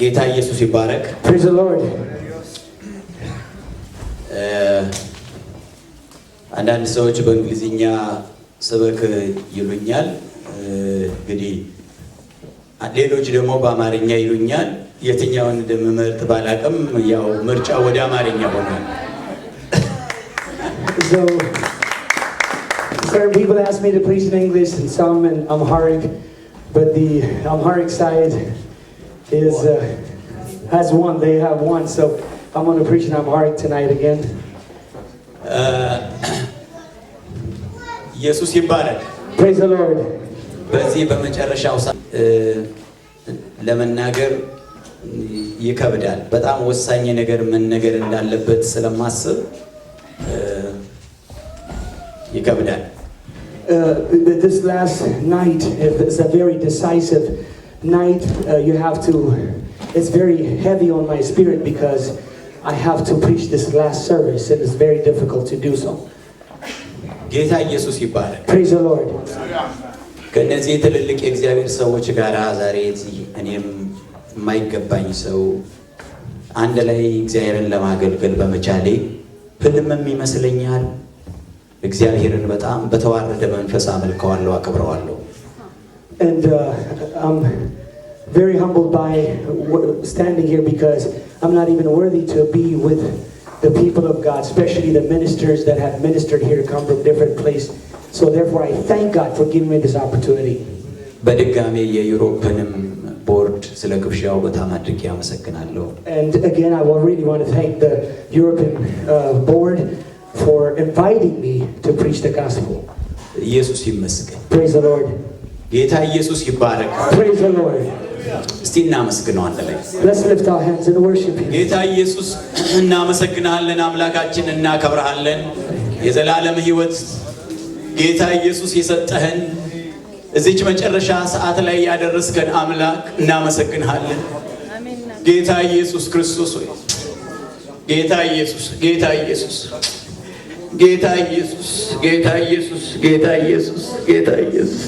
ጌታ ኢየሱስ ይባረክ። Praise the Lord. አንዳንድ ሰዎች በእንግሊዝኛ ስበክ ይሉኛል እንግዲህ ሌሎች ደግሞ በአማርኛ ይሉኛል የትኛውን እንደምመርጥ ባላቅም ያው ምርጫ ወደ አማርኛ ሆኗል So certain people ask me to preach in English and some in Amharic, but the Amharic side is has one. They have one, so I'm going to preach in Amharic tonight again. ኢየሱስ ይባረክ። Praise the Lord. በዚህ በመጨረሻው ለመናገር ይከብዳል። በጣም ወሳኝ ነገር ምን ነገር እንዳለበት ስለማስብ ይከብዳል። This last night is a very decisive night. You have to. It's very heavy on my spirit because I have to preach this last service. It is very difficult to do so. ጌታ ኢየሱስ ይባረክ። Praise the Lord. ከነዚህ ትልልቅ የእግዚአብሔር ሰዎች ጋር ዛሬ እዚህ እኔም የማይገባኝ ሰው አንድ ላይ እግዚአብሔርን ለማገልገል በመቻሌ ህልምም ይመስለኛል። እግዚአብሔርን በጣም በተዋረደ መንፈስ አመልከዋለሁ፣ አከብረዋለሁ። And I'm very humbled by standing here because I'm not even worthy to be with the people of God, especially the ministers that have ministered here, come from different places. So therefore I thank God for giving me this opportunity. በድጋሜ የዩሮፕንም ቦርድ ስለ ግብዣው በጣም አድርጌ አመሰግናለሁ። And again I really want to thank the European board for inviting me to preach the gospel. ኢየሱስ ይመስገን። Praise the Lord. ጌታ ኢየሱስ ይባረክ። Praise the Lord. እስቲ እናመስግነው አንድ ላይ። Let's lift our hands and worship him. ጌታ ኢየሱስ እናመሰግናለን፣ አምላካችን እናከብርሃለን። የዘላለም ሕይወት ጌታ ኢየሱስ የሰጠህን እዚች መጨረሻ ሰዓት ላይ ያደረስከን አምላክ እናመሰግንሃለን። ጌታ ኢየሱስ ክርስቶስ ሆይ ጌታ ኢየሱስ ጌታ ኢየሱስ ጌታ ኢየሱስ ጌታ ኢየሱስ ጌታ ኢየሱስ ጌታ ኢየሱስ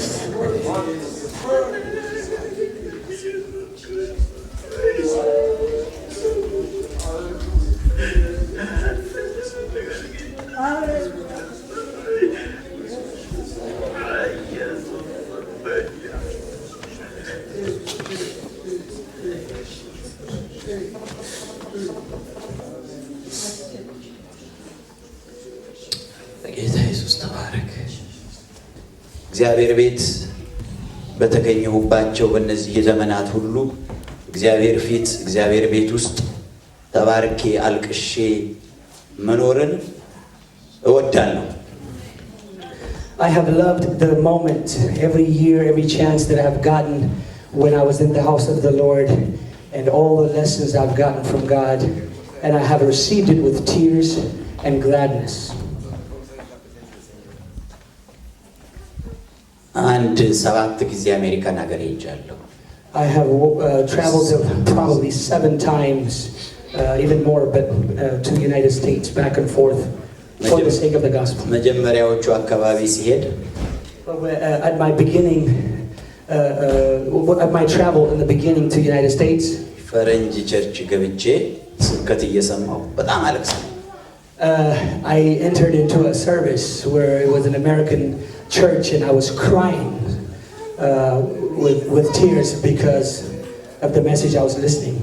እግዚአብሔር ቤት በተገኘሁባቸው በእነዚህ ዘመናት ሁሉ እግዚአብሔር ፊት እግዚአብሔር ቤት ውስጥ ተባርኬ አልቅሼ መኖርን እወዳለሁ። I have loved the moment every year, every chance that I have gotten when I was in the house of the Lord, and all the lessons I've gotten from God, and I have received it with tears and gladness. አንድ 7 ጊዜ አሜሪካን ሀገር ሄጃለሁ። I have traveled probably 7 times, even more, but to the United States, back and forth, for the sake of the gospel. መጀመሪያዎቹ አካባቢ ሲሄድ at my beginning, at my travel in the beginning to the United States, ፈረንጅ ቸርች ገብቼ ስብከት እየሰማሁ በጣም አለቅሳለሁ። I entered into a service where it was an American church, and I was crying with tears because of the message I was listening.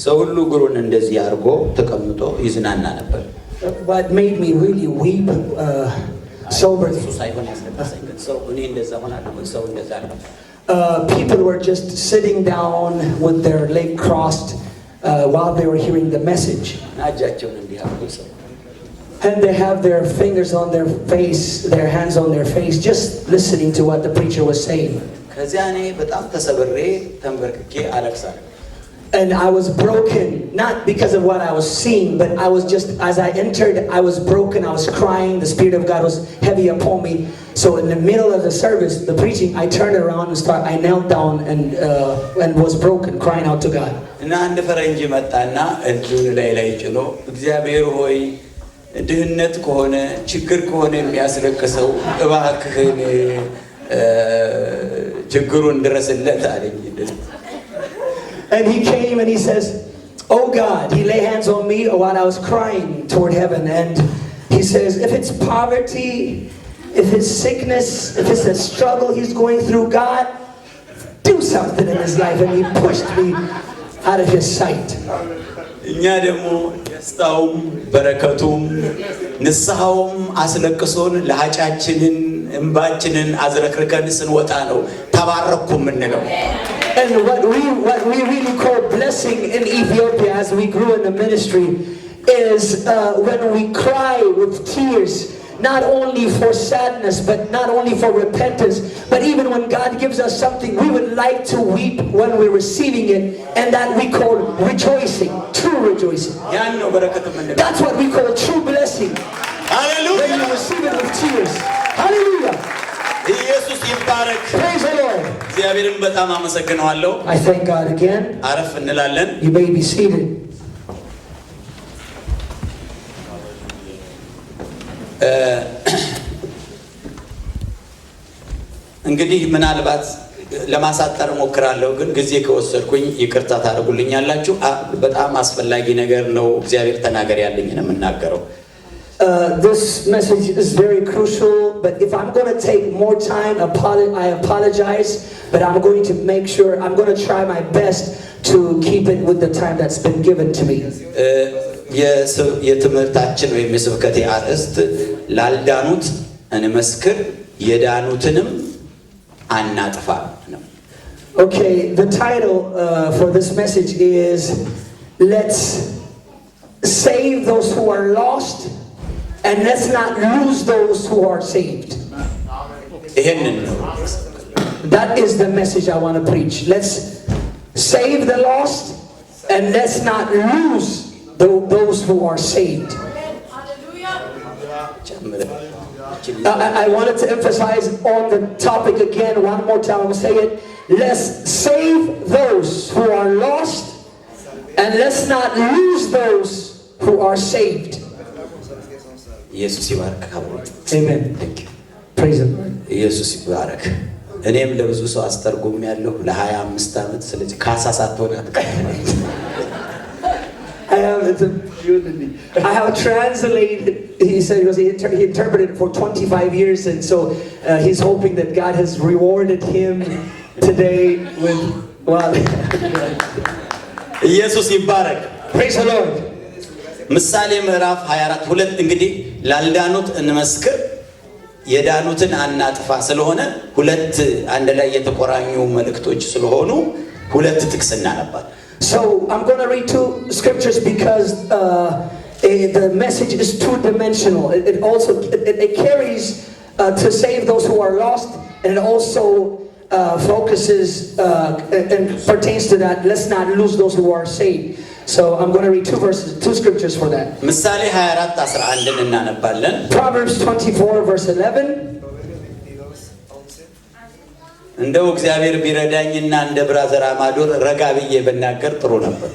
ሰው ሁሉ እግሩን እንደዚህ አድርጎ ተቀምጦ ይዝናና ነበር። What made me really weep sober. ሳይሆን ያስለቀሰኝ ግን ሰው እኔ እንደዛ ሆናለሁ ግን ሰው እንደዛ ነው። People were just sitting down with their leg crossed while they were hearing the message. እጃቸውን እንዲህ አድርጎ ሰው And they have their fingers on their face, their hands on their face, just listening to what the preacher was saying. ከዚያ እኔ በጣም ተሰብሬ ተንበርክኬ አለቅሳለሁ። And I was broken, not because of what I was seeing, but I was just, as I entered, I was broken, I was crying, the Spirit of God was heavy upon me. So in the middle of the service, the preaching, I turned around and I knelt down and was broken, crying out to God. እና አንድ ፈረንጅ መጣና እጁን ላይ ጭኖ እግዚአብሔር ሆይ ድህነት ከሆነ ችግር ከሆነ የሚያስለቅሰው እባክህን ችግሩን ድረስለት አለኝ። And he came and he says, "Oh God," he lay hands on me while I was crying toward heaven. And he says, if it's poverty, if it's sickness, if it's a struggle he's going through, God, do something in his life. And he pushed me out of his sight. እኛ ደግሞ ደስታውም በረከቱም ንስሐውም አስለቅሶን ለኃጢአታችንን እንባችንን አዝረክርከን ስንወጣ ነው ተባረኩ ምንለው። And what we really call blessing in Ethiopia as we grew in the ministry is when we cry with tears, not only for sadness, but not only for repentance, but even when God gives us something, we would like to weep when we're receiving it, and that we call rejoicing, true rejoicing. That's what we call true blessing. Hallelujah! When you receive it with tears. Hallelujah! ኢየሱስ ይባረክ። Praise the Lord. እግዚአብሔርን በጣም አመሰግናለሁ። I thank God again. አረፍ እንላለን። You may be seated. እንግዲህ ምናልባት ለማሳጠር ሞክራለሁ፣ ግን ጊዜ ከወሰድኩኝ ይቅርታ ታደርጉልኛላችሁ። በጣም አስፈላጊ ነገር ነው። እግዚአብሔር ተናገር ያለኝ ነው የምናገረው። This message is very crucial, but if I'm going to take more time, I apologize, but I'm going to make sure, I'm going to try my best to keep it with the time that's been given to me. የትምህርታችን ወይም የስብከቴ አርዕስት ላልዳኑት እንመስክር የዳኑትንም አናጥፋ ነው። Okay, the title for this message is Let's Save Those Who Are Lost and Let's Not Lose Those Who Are Saved. That is the message I want to preach. Let's save the lost and let's not lose those who are saved. I wanted to emphasize on the topic again one more time. I'm going to say it. Let's save those who are lost and let's not lose those who are saved. ኢየሱስ ይባረክ። Amen. Thank you. Praise the Lord. ኢየሱስ ይባረክ። እኔም ለብዙ ሰው አስተርጉም ያለው ለ25 ዓመት ስለዚህ ካሳሳት ሆነ I have translated. He said he interpreted for 25 years, and so he's hoping that God has rewarded him today with well. ኢየሱስ ይባረክ። Praise the Lord. ምሳሌ ምዕራፍ 24 እንግዲህ ላልዳኑት እንመስክር የዳኑትን አናጥፋ ስለሆነ ሁለት አንድ ላይ የተቆራኙ መልእክቶች ስለሆኑ ሁለት ጥቅስ እናነባለን። So I'm going to read two scriptures because the message is two-dimensional. It also carries to save those who are lost, and it also focuses and pertains to that. Let's not lose those who are saved. So I'm going to read two scriptures for that. ምሳሌ 24:11 እናነባለን። Proverbs 24:11. እንደው እግዚአብሔር ቢረዳኝና እንደ ብራዘር አማዶር ረጋ ብዬ በናገር ጥሩ ነበር።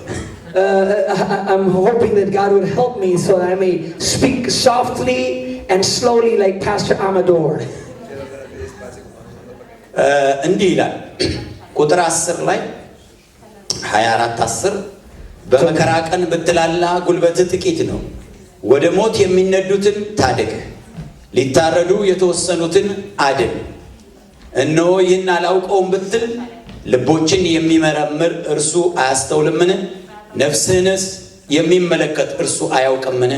I'm hoping that God would help me so that I may speak softly and slowly like Pastor Amador. እንዲህ ይላል ቁጥር 10 ላይ 24:10 በመከራ ቀን ብትላላ ጉልበት ጥቂት ነው፣ ወደ ሞት የሚነዱትን ታደግ፣ ሊታረዱ የተወሰኑትን አድን። እነሆ ይህን አላውቀውም ብትል ልቦችን የሚመረምር እርሱ አያስተውልምን? ነፍስህንስ የሚመለከት እርሱ አያውቅምን?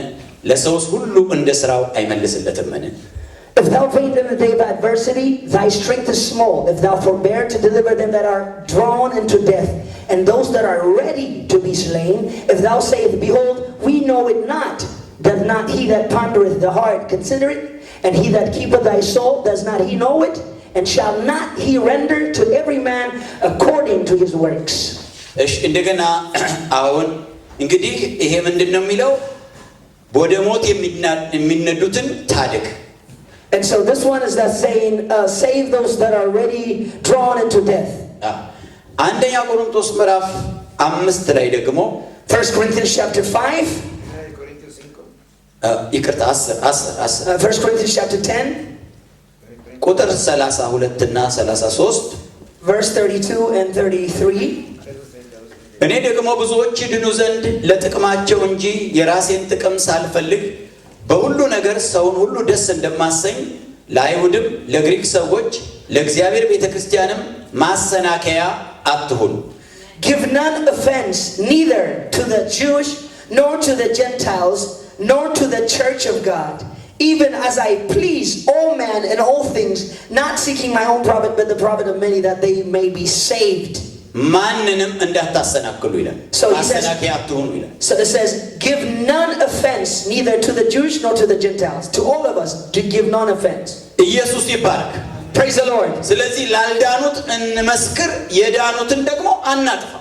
ለሰውስ ሁሉ እንደ ሥራው አይመልስለትምን? If thou faint in the day of adversity, thy strength is small. If thou forbear to deliver them that are drawn into death, and those that are ready to be slain, if thou sayest, behold, we know it not, doth not he that pondereth the heart consider it? And he that keepeth thy soul, does not he know it? And shall not he render to every man according to his works? እሺ እንደገና አሁን እንግዲህ ይሄ ምንድነው የሚለው? ወደ ሞት የሚነዱትን ታደግ። And so this one is that saying, save those that are already drawn into death. አንደኛ ቆሮንቶስ ምዕራፍ 5 ላይ ደግሞ 1 Corinthians chapter 5. ይቅርታ 10 1 Corinthians chapter 10. ቁጥር 32 እና 33 verse 32 and 33. እኔ ደግሞ ብዙዎች ይድኑ ዘንድ ለጥቅማቸው እንጂ የራሴን ጥቅም ሳልፈልግ በሁሉ ነገር ሰውን ሁሉ ደስ እንደማሰኝ ለአይሁድም ለግሪክ ሰዎች ለእግዚአብሔር ቤተክርስቲያንም ማሰናከያ አትሁኑ። Give none offense neither to the Jewish nor to the Gentiles nor to the church of God, even as I please all men in all things, not seeking my own profit but the profit of many, that they may be saved. ማንንም እንዳታሰናክሉ ይላል። ማሰናከያ አትሁኑ ይላል። So it says, give none offense neither to the Jews nor to the Gentiles. To all of us, to give none offense. ኢየሱስ ይባረክ። Praise the Lord. ስለዚህ ላልዳኑት እንመስክር፣ የዳኑትን ደግሞ አናጥፋ።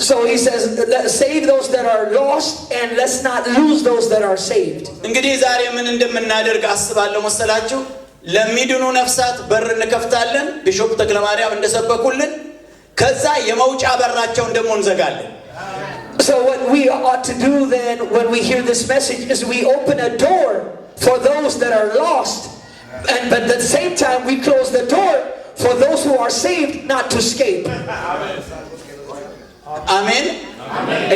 So he says, let's save those that are lost and let's not lose those that are saved. እንግዲህ ዛሬ ምን እንደምናደርግ አስባለሁ መሰላችሁ? ለሚድኑ ነፍሳት በር እንከፍታለን፣ ቢሾፕ ተክለማርያም እንደሰበኩልን። ከዛ የመውጫ በራቸውን ደግሞ እንዘጋለን። So what we ought to do then when we hear this message is we open a door for those that are lost, but at the same time we close the door for those who are saved not to escape. አሜን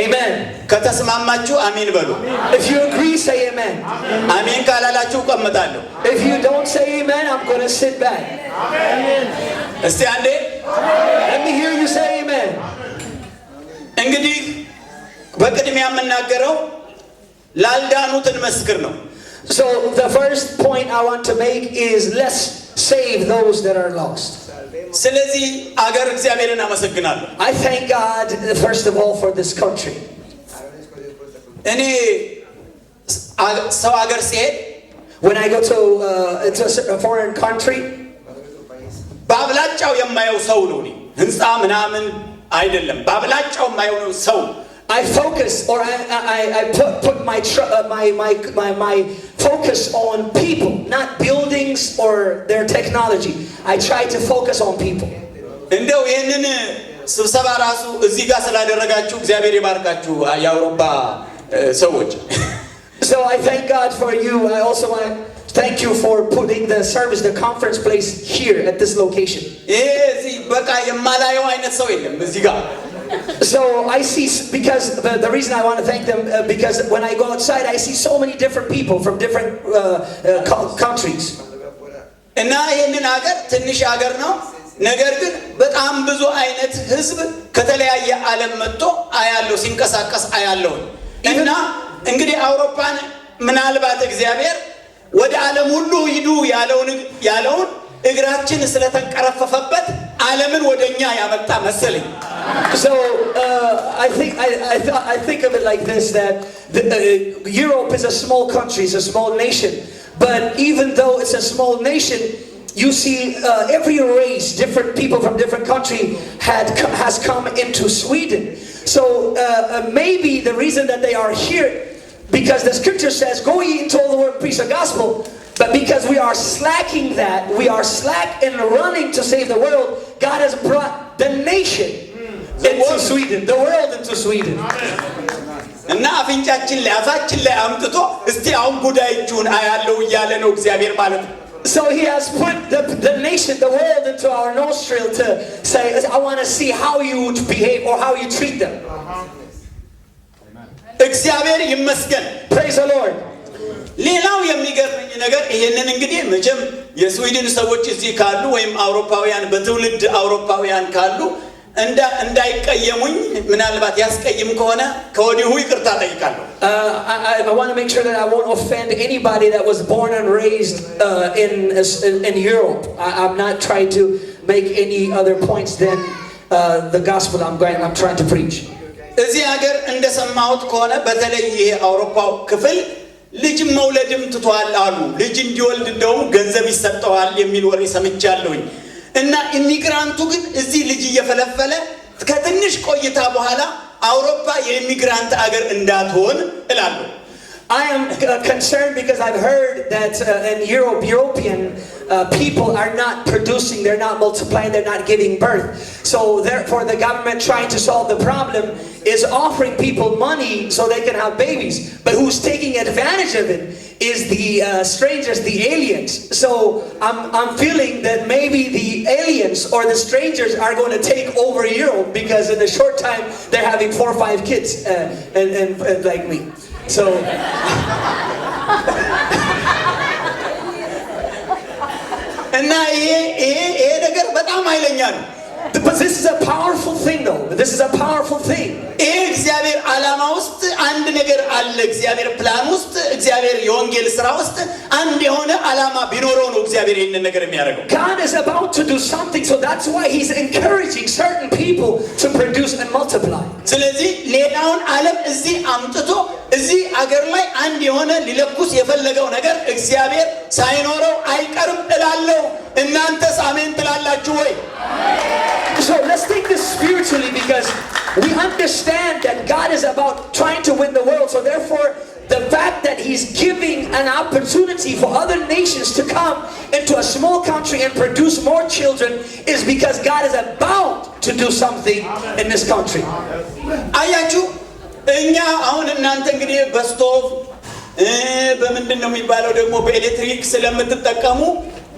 Amen. ከተስማማችሁ አሜን በሉ። If you agree, say amen. አሜን ካላላችሁ እቀመጣለሁ። If you don't say amen, I'm going to sit back. እስቲ አንዴ Let me hear you say amen. እንግዲህ በቅድሚያ የምናገረው ላልዳኑት እንመስክር ነው። So the first point I want to make is let's save those that are lost. ስለዚህ አገር እግዚአብሔርን አመሰግናለሁ። I thank God first of all for this country. እኔ ሰው አገር ሲሄድ when I go to a foreign country, በአብላጫው የማየው ሰው ነው። ህንጻ ምናምን አይደለም፣ በአብላጫው የማየው ሰው። I focus or I put my focus on people, not buildings or their technology. I try to focus on people. እንደው ይሄንን ስብሰባ ራሱ እዚህ ጋር ስላደረጋችሁ እግዚአብሔር ይባርካችሁ የአውሮፓ ሰዎች። So I thank God for you. I also want to thank you for putting the service, the conference place here at this location. እዚህ በቃ የማላየው አይነት ሰው የለም እዚህ ጋር። So I see, because the reason I want to thank them, because when I go outside I see so many different people from different countries. እና ይሄንን ሀገር ትንሽ ሀገር ነው፣ ነገር ግን በጣም ብዙ አይነት ህዝብ ከተለያየ ዓለም መጥቶ አያለው፣ ሲንቀሳቀስ አያለው። እና እንግዲህ አውሮፓን ምናልባት እግዚአብሔር ወደ ዓለም ሁሉ ሂዱ ያለውን እግራችን ስለተንቀረፈፈበት ዓለምን ወደኛ ያመጣ መሰለኝ። So I think of it like this, that Europe is a small country, it's a small nation, but even though it's a small nation, you see every race, different people from different country has come into Sweden. So maybe the reason that they are here, because the scripture says, go ye into all the world, preach the gospel. But because we are slacking that, we are slack in running to save the world, God has brought the nation into Sweden, the world into Sweden. እና አፍንጫችን ላይ አፋችን ላይ አምጥቶ እስቲ አሁን ጉዳይቹን አያለው እያለ ነው እግዚአብሔር ማለት ነው። So he has put the nation, the world into our nostril to say, I want to see how you behave or how you treat them. እግዚአብሔር ይመስገን። Praise the Lord. ሌላው የሚገርመኝ ነገር ይሄንን እንግዲህ መቼም የስዊድን ሰዎች እዚህ ካሉ ወይም አውሮፓውያን በትውልድ አውሮፓውያን ካሉ እንዳይቀየሙኝ ምናልባት ያስቀይም ከሆነ ከወዲሁ ይቅርታ ጠይቃለሁ። I want to make sure that I won't offend anybody that was born and raised in Europe. I'm not trying to make any other points than the gospel I'm trying to preach. እዚህ ሀገር እንደሰማሁት ከሆነ በተለይ ይሄ አውሮፓው ክፍል ልጅ መውለድም ትቷል አሉ። ልጅ እንዲወልድ እንደውም ገንዘብ ይሰጠዋል የሚል ወሬ ሰምቻለሁኝ። እና ኢሚግራንቱ ግን እዚህ ልጅ እየፈለፈለ ከትንሽ ቆይታ በኋላ አውሮፓ የኢሚግራንት አገር እንዳትሆን እላለሁ። I am concerned because I've heard that in European people are not producing, they're not multiplying, they're not giving birth. So therefore the government trying to solve the problem is offering people money so they can have babies. But who's taking advantage of it is the strangers, the aliens. So I'm feeling that maybe the aliens or the strangers are going to take over Europe, because in a short time they're having 4 or 5 kids and like me. So እና ይሄ ነገር በጣም ኃይለኛ ነው። But this is a powerful thing though. This is a powerful thing. ይሄ እግዚአብሔር ዓላማ ውስጥ አንድ ነገር አለ። እግዚአብሔር ፕላን ውስጥ፣ እግዚአብሔር የወንጌል ስራ ውስጥ አንድ የሆነ ዓላማ ቢኖረው ነው እግዚአብሔር ይሄንን ነገር የሚያደርገው። God is about to do something, so that's why he's encouraging certain people to produce and multiply. ስለዚህ ሌላውን ዓለም እዚህ አምጥቶ እዚህ አገር ላይ አንድ የሆነ ሊለኩስ የፈለገው ነገር እግዚአብሔር ሳይኖረው አይቀርም እላለሁ። እናንተስ አሜን ትላላችሁ ወይ? So let's take this spiritually, because we understand that God is about trying to win the world. So therefore, the fact that he's giving an opportunity for other nations to come into a small country and produce more children is because God is about to do something in this country. አያችሁ፣ እኛ አሁን እናንተ እንግዲህ በስቶቭ በምንድን ነው የሚባለው ደግሞ በኤሌክትሪክ ስለምትጠቀሙ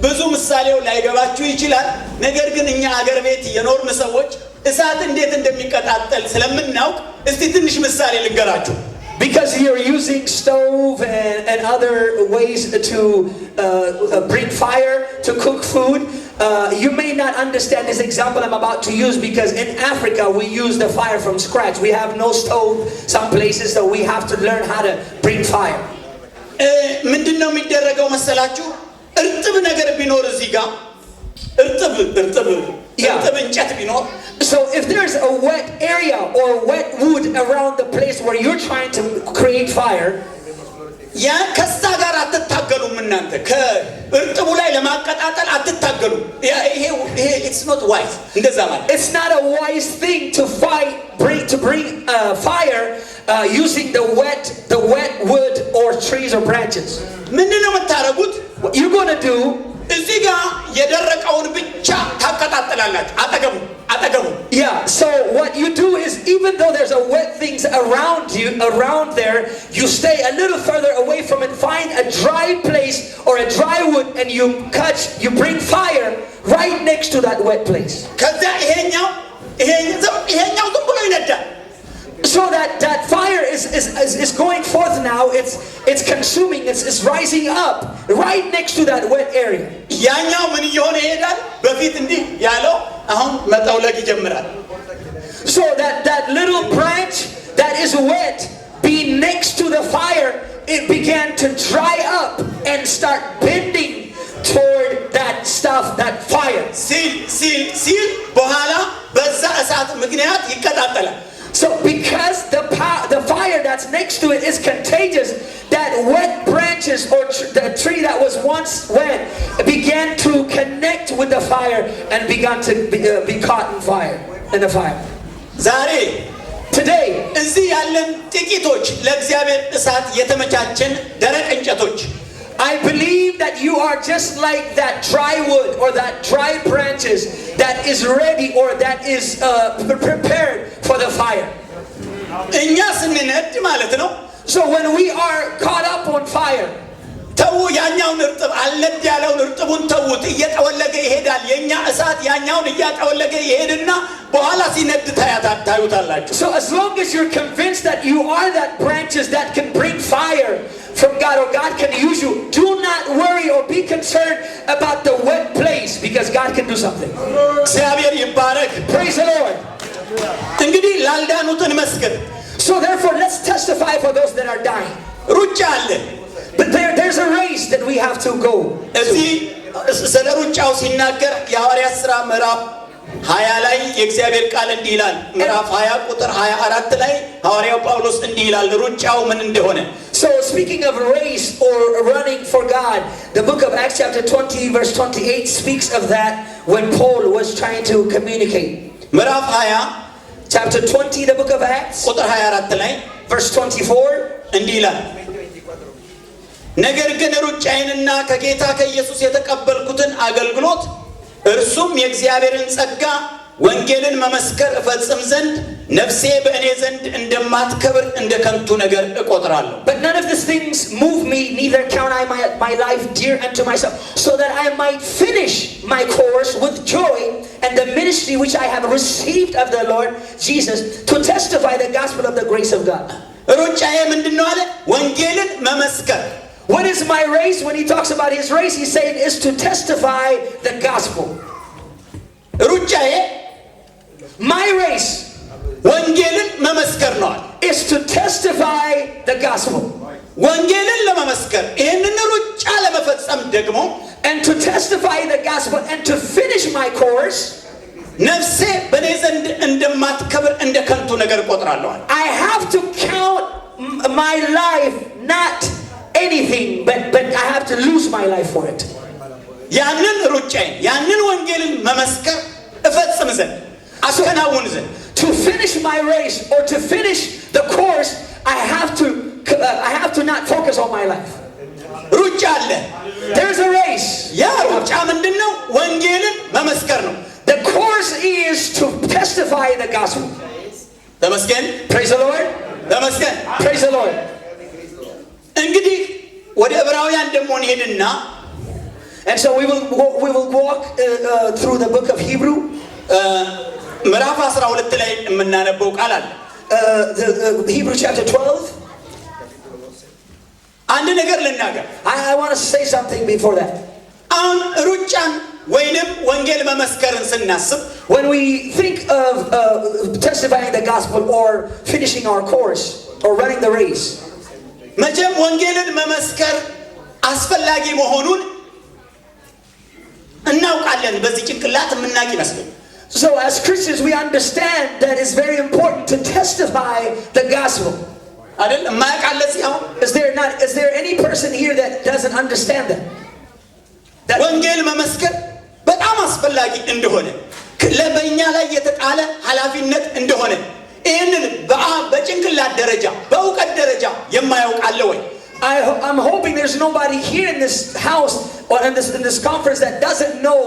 ብዙ ምሳሌው ላይገባችሁ ይችላል። ነገር ግን እኛ አገር ቤት የኖርን ሰዎች እሳት እንዴት እንደሚቀጣጠል ስለምናውቅ እስቲ ትንሽ ምሳሌ ልንገራችሁ። Because you're using stove and other ways to bring fire to cook food, you may not understand this example I'm about to use, because in Africa we use the fire from scratch. We have no stove some places, so we have to learn how to bring fire. ምንድነው የሚደረገው መሰላችሁ? እርጥብ ነገር ቢኖር እዚህ ጋር እርጥብ እንጨት ቢኖር, so if there's a wet area or wet wood around the place where you're trying to create fire, ያ ከዛ ጋር አትታገሉም። እናንተ ከእርጥቡ ላይ ለማቀጣጠል አትታገሉም። ይሄ it's not wise እንደዛ ማለት it's not a wise thing to bring fire using the wet wood or trees or branches. ምንድነው የምታረጉት? What you're going to do, እዚህ ጋር የደረቀውን ብቻ ታቀጣጥላላችሁ። አጠገቡ yeah, so what you do is, even though there's a wet things around there, you stay a little further away from it, find a dry place or a dry wood, and you bring fire right next to that wet place. ከዛ ይሄኛው ዝም ብሎ ይነዳል። So that fire is going forth now. It's consuming. It's rising up right next to that wet area. ያኛው ምን እየሆነ ይሄዳል? በፊት እንዲህ ያለው አሁን መጠውለግ ይጀምራል። So that little branch that is wet, being next to the fire, it began to dry up and start bending toward that stuff, that fire. ሲል በኋላ በዛ እሳት ምክንያት ይቀጣጠላል። So because the fire that's next to it is contagious, that wet branches or the tree that was once wet began to connect with the fire and began to be caught in the fire. Today, እዚህ ያለን ጥቂቶች ለእግዚአብሔር እሳት የተመቻቸን ደረቅ እንጨቶች, I believe that you are just like that dry wood or that dry branches that is ready or that is prepared for the fire. እኛ ስንነድ ማለት ነው. So when we are caught up on fire, ተው ያኛውን እርጥብ አልነድ ያለውን እርጥቡን ተውት፣ እየጠወለገ ይሄዳል። የኛ እሳት ያኛውን እያጠወለገ ይሄድና በኋላ ሲነድ ታዩታላችሁ። So as long as you're convinced that you are that branches that can bring fire from God, or God can use you, do not worry or be concerned about the wet place, because God can do something. እግዚአብሔር ይባረክ። Praise the Lord. እንግዲህ ላልዳኑት እንመስክር። So therefore, let's testify for those that are dying. ሩጫ አለ. But there's a race that we have to go. እዚህ ስለ ሩጫው ሲናገር የሐዋርያት ሥራ ምዕራፍ 20 ላይ የእግዚአብሔር ቃል እንዲህ ይላል። ምዕራፍ 20 ቁጥር 24 ላይ ሐዋርያው ጳውሎስ እንዲህ ይላል ሩጫው ምን እንደሆነ። So speaking of race or running for God, the book of Acts chapter 20 verse 28 speaks of that when Paul was trying to communicate. ምዕራፍ 20 chapter 20 the book of Acts ቁጥር 24 ላይ verse 24 እንዲህ ይላል ነገር ግን ሩጫዬንና ከጌታ ከኢየሱስ የተቀበልኩትን አገልግሎት እርሱም የእግዚአብሔርን ጸጋ ወንጌልን መመስከር እፈጽም ዘንድ ነፍሴ በእኔ ዘንድ እንደማትከብር እንደ ከንቱ ነገር እቆጥራለሁ። But none of these things move me, neither count I my life dear unto myself, so that I might finish my course with joy and the ministry which I have received of the Lord Jesus to testify the gospel of the grace of God. ሩጫዬ ምንድነው አለ? ወንጌልን መመስከር. What is my race? When he talks about his race, he's saying is to testify the gospel. ሩጫዬ my race ወንጌልን መመስከር ነው is to testify the gospel. ወንጌልን ለመመስከር ይሄንን ሩጫ ለመፈጸም ደግሞ and to testify the gospel and to finish my course ነፍሴ በኔ ዘንድ እንደማትከብር እንደ ከንቱ ነገር እቆጥራለሁ። I have to count my life not anything, but I have to lose my life for it. ያንን ሩጫዬን ያንን ወንጌልን መመስከር እፈጽም ዘንድ አከናውን ዘንድ to finish my race or to finish the course, I have to not focus on my life. ሩጫ አለ. There's a race. ያ ሩጫ ምንድነው? ወንጌልን መመስከር ነው. The course is to testify the gospel. ተመስገን. Praise the Lord. ተመስገን. Praise the Lord. እንግዲህ ወደ ዕብራውያን ደግሞ እንሄድና and so we will walk through the book of Hebrew. ምዕራፍ 12 ላይ የምናነበው ቃል አለ. Hebrew chapter 12. አንድ ነገር ልናገር. I want to say something before that. አሁን ሩጫን ወይንም ወንጌል መመስከርን ስናስብ when we think of testifying the gospel or finishing our course or running the race, መቼም ወንጌልን መመስከር አስፈላጊ መሆኑን እናውቃለን። በዚህ ጭንቅላት የምናውቅ ይመስላል. So as Christians we understand that it's very important to testify the gospel. አይደል? የማያውቃለ ሲያው is there any person here that doesn't understand that ወንጌል መመስከር በጣም አስፈላጊ እንደሆነ ለበእኛ ላይ የተጣለ ኃላፊነት እንደሆነ ይሄንን በጭንቅላት ደረጃ በእውቀት ደረጃ የማያውቅ አለ ወይ? I'm hoping there's nobody here in this house or in this conference that doesn't know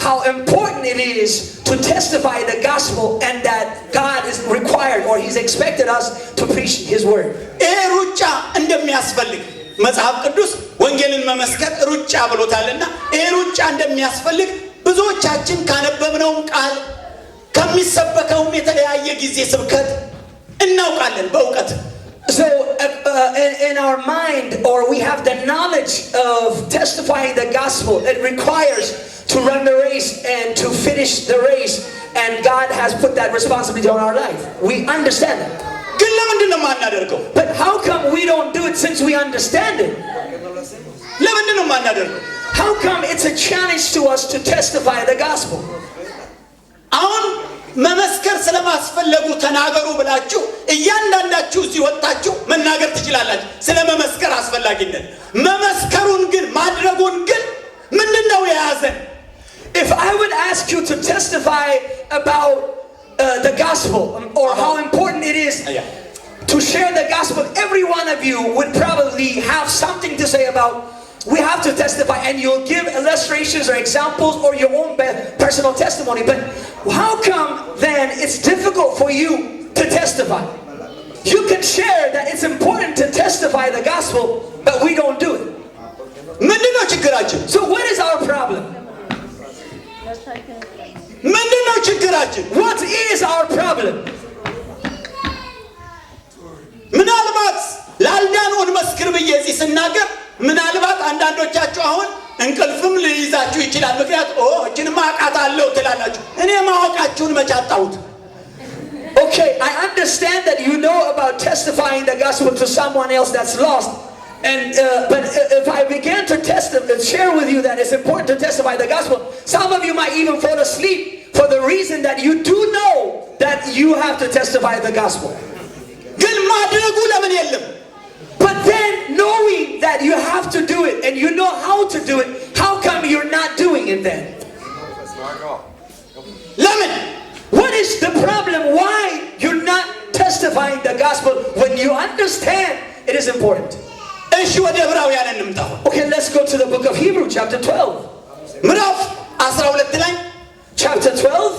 how important it is to testify the gospel and that God is required or He's expected us to preach His word. ይሄ ሩጫ እንደሚያስፈልግ መጽሐፍ ቅዱስ ወንጌልን መመስከር ሩጫ ብሎታልና ይሄ ሩጫ እንደሚያስፈልግ ብዙዎቻችን ካነበብነው ቃል ከሚሰበከው የተለያየ ጊዜ ስብከት እናውቃለን በእውቀት. So in our mind, or we have the knowledge of testifying the gospel, it requires to run the race and to finish the race, and God has put that responsibility on our life. We understand that. ግን ለምንድን ነው የማናደርገው? But how come we don't do it since we understand it? ለምንድን ነው የማናደርገው? How come it's a challenge to us to testify the gospel? አሁን መመስከር ስለማስፈለጉ ተናገሩ ብላችሁ እያንዳንዳችሁ እዚህ ወጣችሁ መናገር ትችላላችሁ ስለ መመስከር አስፈላጊነት። መመስከሩን ግን ማድረጉን ግን ምንድነው የያዘን? If I would ask you to testify about the gospel or how important it is to share the gospel, every one of you would probably have something to say about we have to testify, and you'll give illustrations or examples or your own personal testimony. But how come then it's difficult for you to testify? You can share that it's important to testify the gospel, but we don't do it. ምንድነው ችግራችን? So what is our problem? ምንድነው ችግራችን? What is our problem? ምናልባት ላልዳኑ እንመስክር ብዬ እዚህ ስናገር ምናልባት አንዳንዶቻችሁ አሁን እንቅልፍም ሊይዛችሁ ይችላል። ምክንያቱም እቺንማ አውቃታለሁ ትላላችሁ። እኔ ማወቃችሁን መቻጣሁት። Okay, I understand that you know about testifying the gospel to someone else that's lost. But if I began to share with you that it's important to testify the gospel, some of you might even fall asleep for the reason that you do know that you have to testify the gospel. ግን ማድረጉ ለምን የለም? But then knowing that you have to do it and you know how to do it, how come you're not doing it then? ለምን? What is the problem? Why you're not testifying the gospel when you understand it is important? እሺ ወደ ዕብራውያን እንምጣው። Okay, let's go to the book of Hebrew, chapter 12. ምዕራፍ 12 ላይ Chapter 12,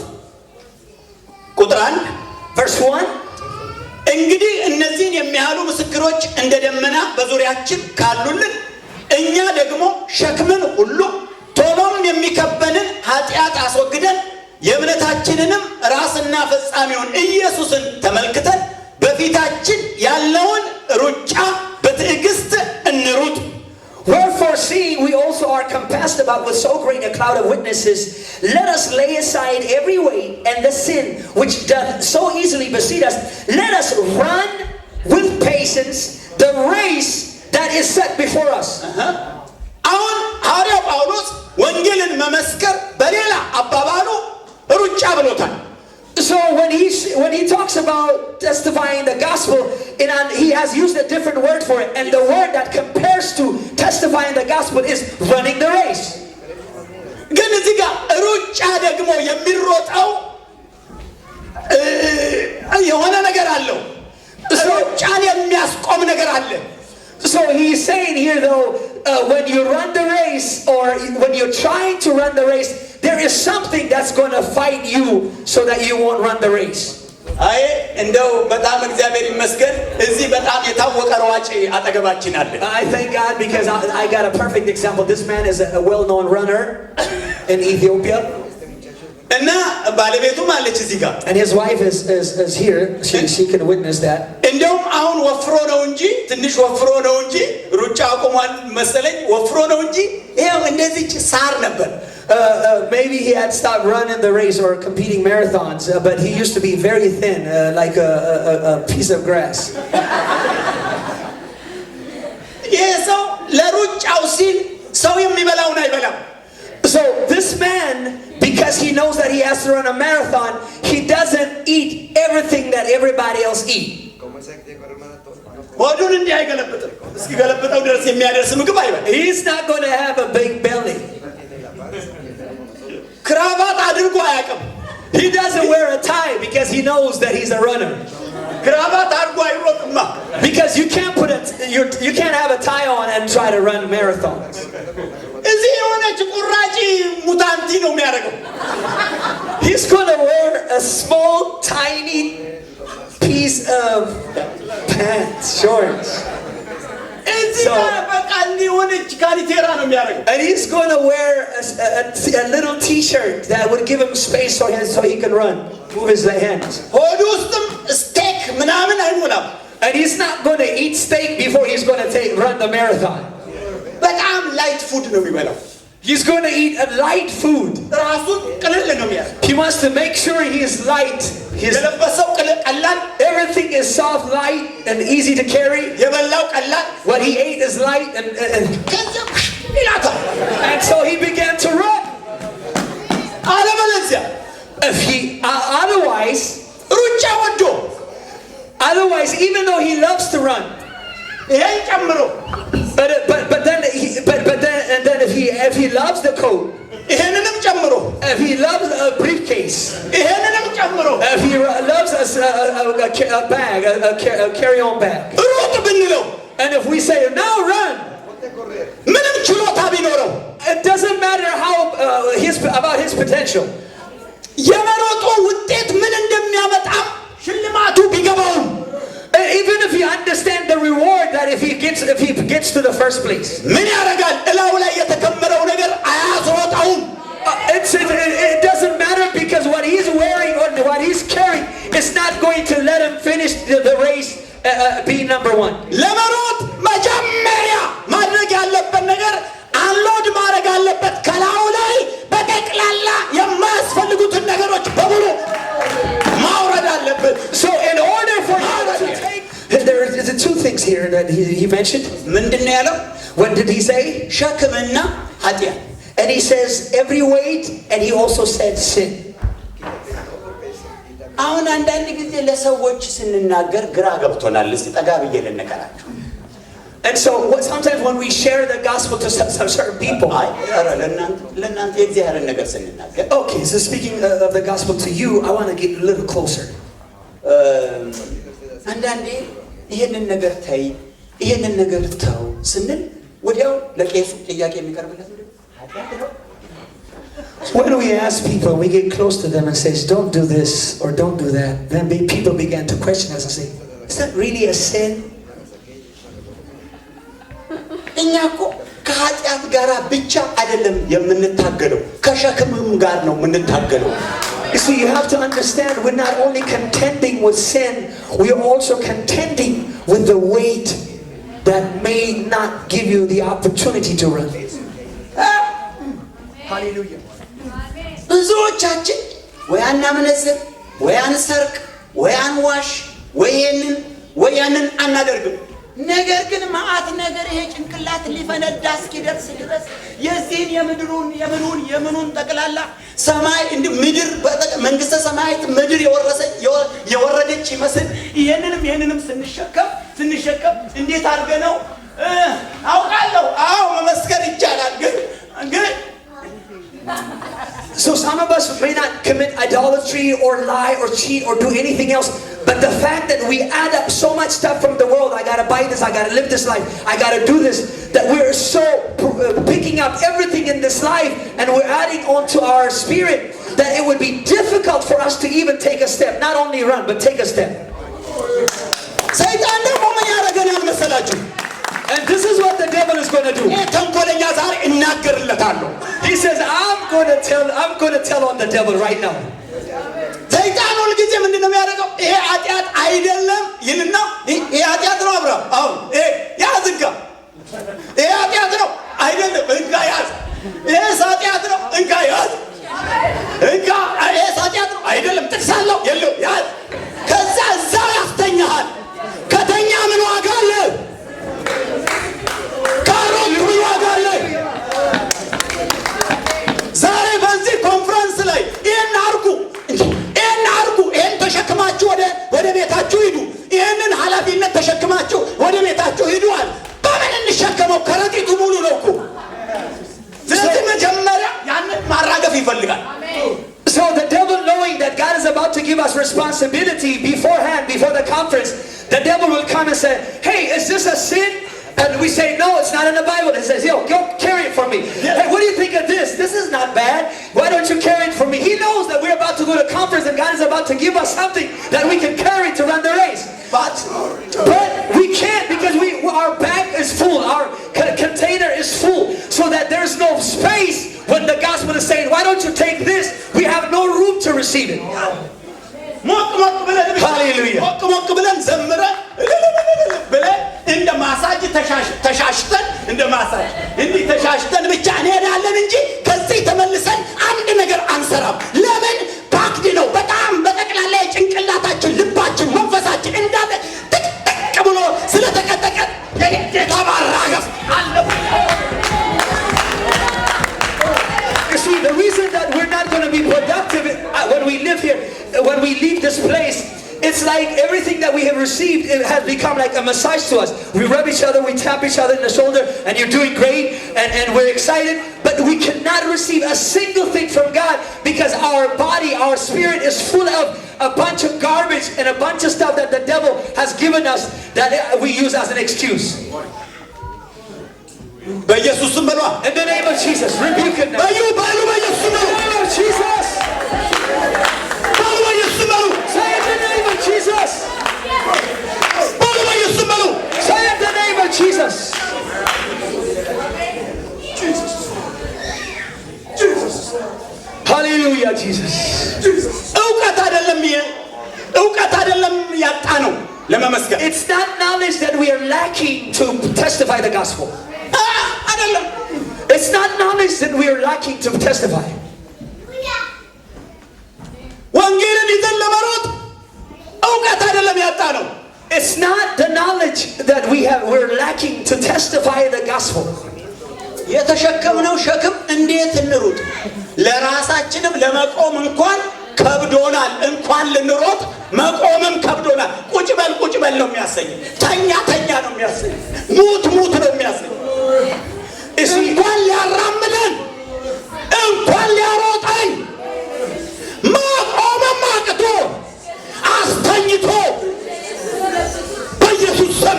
ቁጥር 1 verse 1. እንግዲህ እነዚህን የሚያህሉ ምስክሮች እንደ ደመና በዙሪያችን ካሉልን እኛ ደግሞ ሸክምን ሁሉ ቶሎም የሚከበንን ኃጢአት አስወግደን የእምነታችንንም ራስና ፈጻሚውን ኢየሱስን ተመልክተን በፊታችን ያለውን ሩጫ በትዕግስት እንሩጥ። Wherefore, seeing we also are compassed about with so great a cloud of witnesses, let us lay aside every weight and the sin which doth so easily beset us. Let us run with patience the race that is set before us. አሁን ሐዋርያው ጳውሎስ ወንጌልን መመስከር በሌላ አባባሉ ሩጫ ብሎታል። So when he talks about testifying the gospel, he has used a different word for it, and the word that compares to testifying the gospel is running the race. ግን እዚህ ጋር ሩጫ ደግሞ የሚሮጠው የሆነ ነገር አለው። ሩጫን የሚያስቆም ነገር አለ። So he's saying here though, when you run the race, or when you're trying to run the race, there is something that's going to fight you so that you won't run the race. አይ እንደው በጣም እግዚአብሔር ይመስገን እዚህ በጣም የታወቀ ሯጭ አጠገባችን አለ። I thank God because I got a perfect example. This man is a well-known runner in Ethiopia. እና ባለቤቱም አለች እዚህ ጋር and his wife is here. She can witness that. እንደውም አሁን ወፍሮ ነው እንጂ ትንሽ ወፍሮ ነው እንጂ ሩጫ አቆሟል መሰለኝ ወፍሮ ነው እንጂ ይሄው እንደዚህ ሳር ነበር. Maybe he had stopped running the race or competing marathons, but he used to be very thin, like a piece of grass. ይሄ ሰው ለሩጫው ሲል ሰው የሚበላውን አይበላም። So this man, because he knows that he has to run a marathon, he doesn't eat everything that everybody else eat. ሆዱን እንዲህ አይገለብጥም። እስኪገለብጠው ድረስ የሚያደርስ ምግብ አይበላም። He's not going to have a big belly. ክራባት አድርጎ አያውቅም። He doesn't wear a tie because he knows that he's a runner. ክራባት አድርጎ አይሮጥማ። Because you can't have a tie on and try to run marathons. እዚህ የሆነች ቁራጭ ሙታንቲ ነው የሚያደርገው። He's going to wear a small, tiny piece of pants, shorts. እዚህ በቃ እንዲሆነች ካሊቴራ ነው የሚያደርገው። And he's going to wear a little t-shirt that would give him space so he can run, move his hands. ሆዱ ውስጥም ስቴክ ምናምን አይሞላም። And he's not going to eat steak before he's going to run the marathon. በጣም ላይት ፉድ ነው የሚበላው። He's going to eat a light food. ራሱን ቅልል ነው የሚያደርገው። He wants to make sure he is light. የለበሰው ቀላል፣ everything is soft, light, and easy to carry. የበላው ቀላል፣ what he ate is light, and ይላታል። and so he began to run. አለበለዚያ If he otherwise, ሩጫ ወዶ even though he loves to run, ይሄን ጨምሮ and then if he loves the coat, ይሄንንም ጨምሮ if he loves a briefcase, ይሄንንም ጨምሮ if he loves a bag, a carry-on bag, ሩጥ ብንለው, and if we say now run, ምንም ችሎታ ቢኖረው, it doesn't matter how about his potential. የመሮጡ ውጤት ምን እንደሚያመጣ ሽልማቱ ቢገባውም, even if he understands the reward that if he gets to the first place, ምን ያደርጋል? እላው ላይ የተከመረው ነገር አያስሮጣውም። it doesn't matter because what he's wearing or what he's carrying is not going to let him finish the race be number one. ለመሮጥ መጀመሪያ ማድረግ ያለበት ነገር አንሎድ ማድረግ አለበት ከላዩ ላይ በጠቅላላ የማያስፈልጉትን ነገሮች በሙሉ ማውረድ አለበት። So in order for him to take, there is two things here that he mentioned. ምንድነው ያለው? What did he say? ሸክምና ኃጢአት. And he says every weight, and he also said sin. አሁን አንዳንድ ጊዜ ለሰዎች ስንናገር ግራ ገብቶናል። እስቲ ጠጋ ብዬ ልንገራችሁ። And so sometimes when we share the gospel to some certain people, ለእናንተ የእግዚአብሔርን ነገር ስንናገር, okay, so speaking of the gospel to you, I want to get a little closer. አንዳንዴ ይሄንን ነገር ተይ ይሄንን ነገር ተው ስንል ወዲያው ለቄሱ ጥያቄ የሚቀርብለት ምንድነው? When we ask people, we get close to them and says, don't do this or don't do that, then people began to question us and say, is that really a sin? እኛ እኮ ከኃጢአት ጋር ብቻ አይደለም የምንታገለው ከሸክምም ጋር ነው የምንታገለው። You see, you have to understand, we're not only contending with sin, we are also contending with the weight that may not give you the opportunity to run. Hallelujah. ብዙዎቻችን ወይ አናመነዝር ወይ አንሰርቅ ወይ አንዋሽ ወይ ያንን አናደርግም። ነገር ግን መዓት ነገር ይሄ ጭንቅላት ሊፈነዳ እስኪደርስ ድረስ የዚህን የምኑን ጠቅላላ ሰማይ እንደ ምድር መንግስተ ሰማያት ምድር የወረደች ይመስል ይሄንንም ስንሸከም እንዴት አድርገ ነው አውቃለሁ። አዎ መመስከር ይቻላል ግን So some of us may not commit idolatry or lie or cheat or do anything else, but the fact that we add up so much stuff from the world, I gotta buy this, I gotta live this life, I gotta do this, that we're so picking up everything in this life and we're adding onto our spirit that it would be difficult for us to even take a step, not only run but take a step. And this is what the devil is going to do. He says, I'm going to tell on the devil right now. ሰይጣን ሁሉ ጊዜ ምንድነው የሚያደርገው? ይሄ ኃጢአት አይደለም ይልና ይሄ ኃጢአት ነው አብራ አው ያዝጋ ይሄ ኃጢአት ነው አይደለም እንካ ያዝ ይሄ ኃጢአት ነው እንካ ያዝ እንካ ይሄ ኃጢአት ነው አይደለም ጥቅሳለሁ የለው ያዝ ከዛ እዛው ያስተኛሃል። ከተኛ ምን ዋጋ አለ? ካሮት ምን ዋጋ አለ? ዛሬ በዚህ ኮንፈረንስ ላይ ይሄን አርጉ ይሄን ተሸክማችሁ ወደ ቤታችሁ ሂዱ። ይሄንን ኃላፊነት ተሸክማችሁ ወደ ቤታችሁ ሂዱአል። በምን እንሸከመው? ከረጢቱ ሙሉ ነው እኮ። ስለዚህ መጀመሪያ ያንን ማራገፍ ይፈልጋል። So the devil, knowing that God is about to give us responsibility beforehand, before the conference, the devil will come and say, hey, is this a sin? And we say, no, it's not in the Bible. He says, yo, go carry it for me. Yeah. Hey, what do you think of this? This is not bad. Why don't you carry it for me? He knows that we're about to go to conference and God is about to give us something that we can carry to run the race. But we can't because our bag is full. Our container is full. So that there's no space when the gospel is saying, why don't you take this? We have no room to receive it. Hallelujah. እንደ ማሳጅ ተሻሽተን እንደ ማሳጅ እንዲህ ተሻሽተን ብቻ እንሄዳለን እንጂ ከዚህ ተመልሰን አንድ ነገር አንሰራም። ለምን? ፓክድ ነው በጣም በጠቅላላ ጭንቅላታችን፣ ልባችን፣ መንፈሳችን እንዳለ ጥቅጥቅ ብሎ ስለተቀጠቀ የጌታ ማራገፍ አለበት። You see, the reason that we're not going to be productive when we live here, when we leave this place, it's like everything that we have received, it has become like a massage to us. We rub each other, we tap each other in the shoulder, and you're doing great, and we're excited. But we cannot receive a single thing from God because our body, our spirit is full of a bunch of garbage and a bunch of stuff that the devil has given us that we use as an excuse. In the name of Jesus, rebuke it now. In the name of Jesus. Say in the name of Jesus. Say in the name of Jesus. Jesus. Hallelujah, Jesus. It's not knowledge that we are lacking to testify the gospel. It's not knowledge that we are lacking to testify. It's not the knowledge that we're lacking to testify the gospel. የተሸከምነው ሸክም እንዴት እንሩጥ? ለራሳችንም ለመቆም እንኳን ከብዶናል። እንኳን ልንሮጥ መቆምም ከብዶናል። ቁጭ በል ነው የሚያሰኝ። ተኛ ነው የሚያሰኝ። ሙት ነው የሚያሰኝ። እንኳን ሊያራምደን እንኳን ሊያሮጠን መቆምም አቅቶ አስተኝቶ በኢየሱስ ስም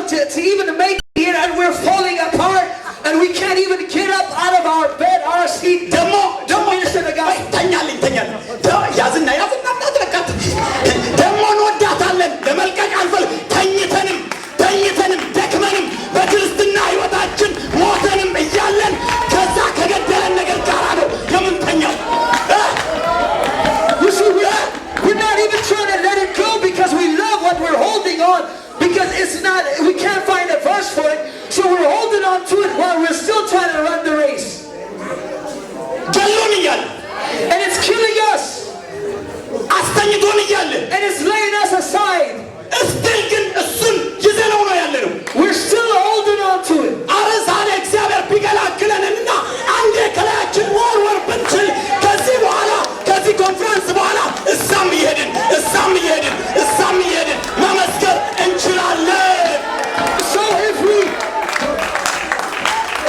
to even make it here, and we're falling apart, and we can't even get up out of our bed, our seat. Don't minister the gospel. ያዝና እናትረካት ደግሞ እንወዳታለን ለመልቀቅ አንፈልግ ተኝተንም ደክመንም በክርስትና ሕይወታችን ሞተንም እያለን ከዛ ከገደለን ነገር ጋር ነው የምንተኛው። We're not even trying to let it go because we love what we're holding on, because we can't find a verse for it, so we're holding on to it while we're still trying to run the race. ገሎን እያለ and it's killing us, አስተኝቶን እያለ and it's laying us aside. እስቲል ግን እሱን ይዘነው ነው ያለነው። We're still holding on to it. አረ ዛሬ እግዚአብሔር ቢገላግለንና አንዴ ከላያችን ወርወር ብንችል ከዚህ በኋላ ከዚህ ኮንፈረንስ በኋላ እዛም እየሄድን መመስከር እንችላለን። So if we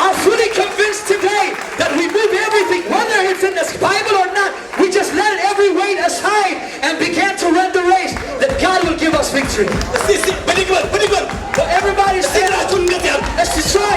are fully convinced today that we move everything, whether it's in the Bible or not, we just let every weight aside and began to run the race, that God will give us victory. So everybody stand up. Let's just try.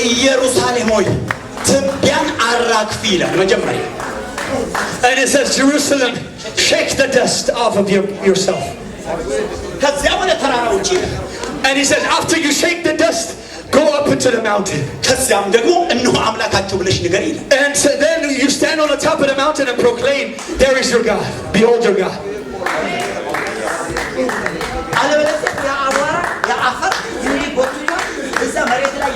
ኢየሩሳሌም ሆይ ትቢያን አራግፊ ይላል መጀመሪያ። And it says, Jerusalem, shake the dust off of yourself. ከዚያ ወደ ተራራው ውጪ። And he says, after you shake the dust, go up into the mountain. ከዚያም ደግሞ እነሆ አምላካችሁ ብለሽ ንገሪ ይላል። And so then you stand on the top of the mountain and proclaim, there is your God. Behold your God. አለበለዚያ የአቧራ የአፈር ይጎትቷል እዛ መሬት ላይ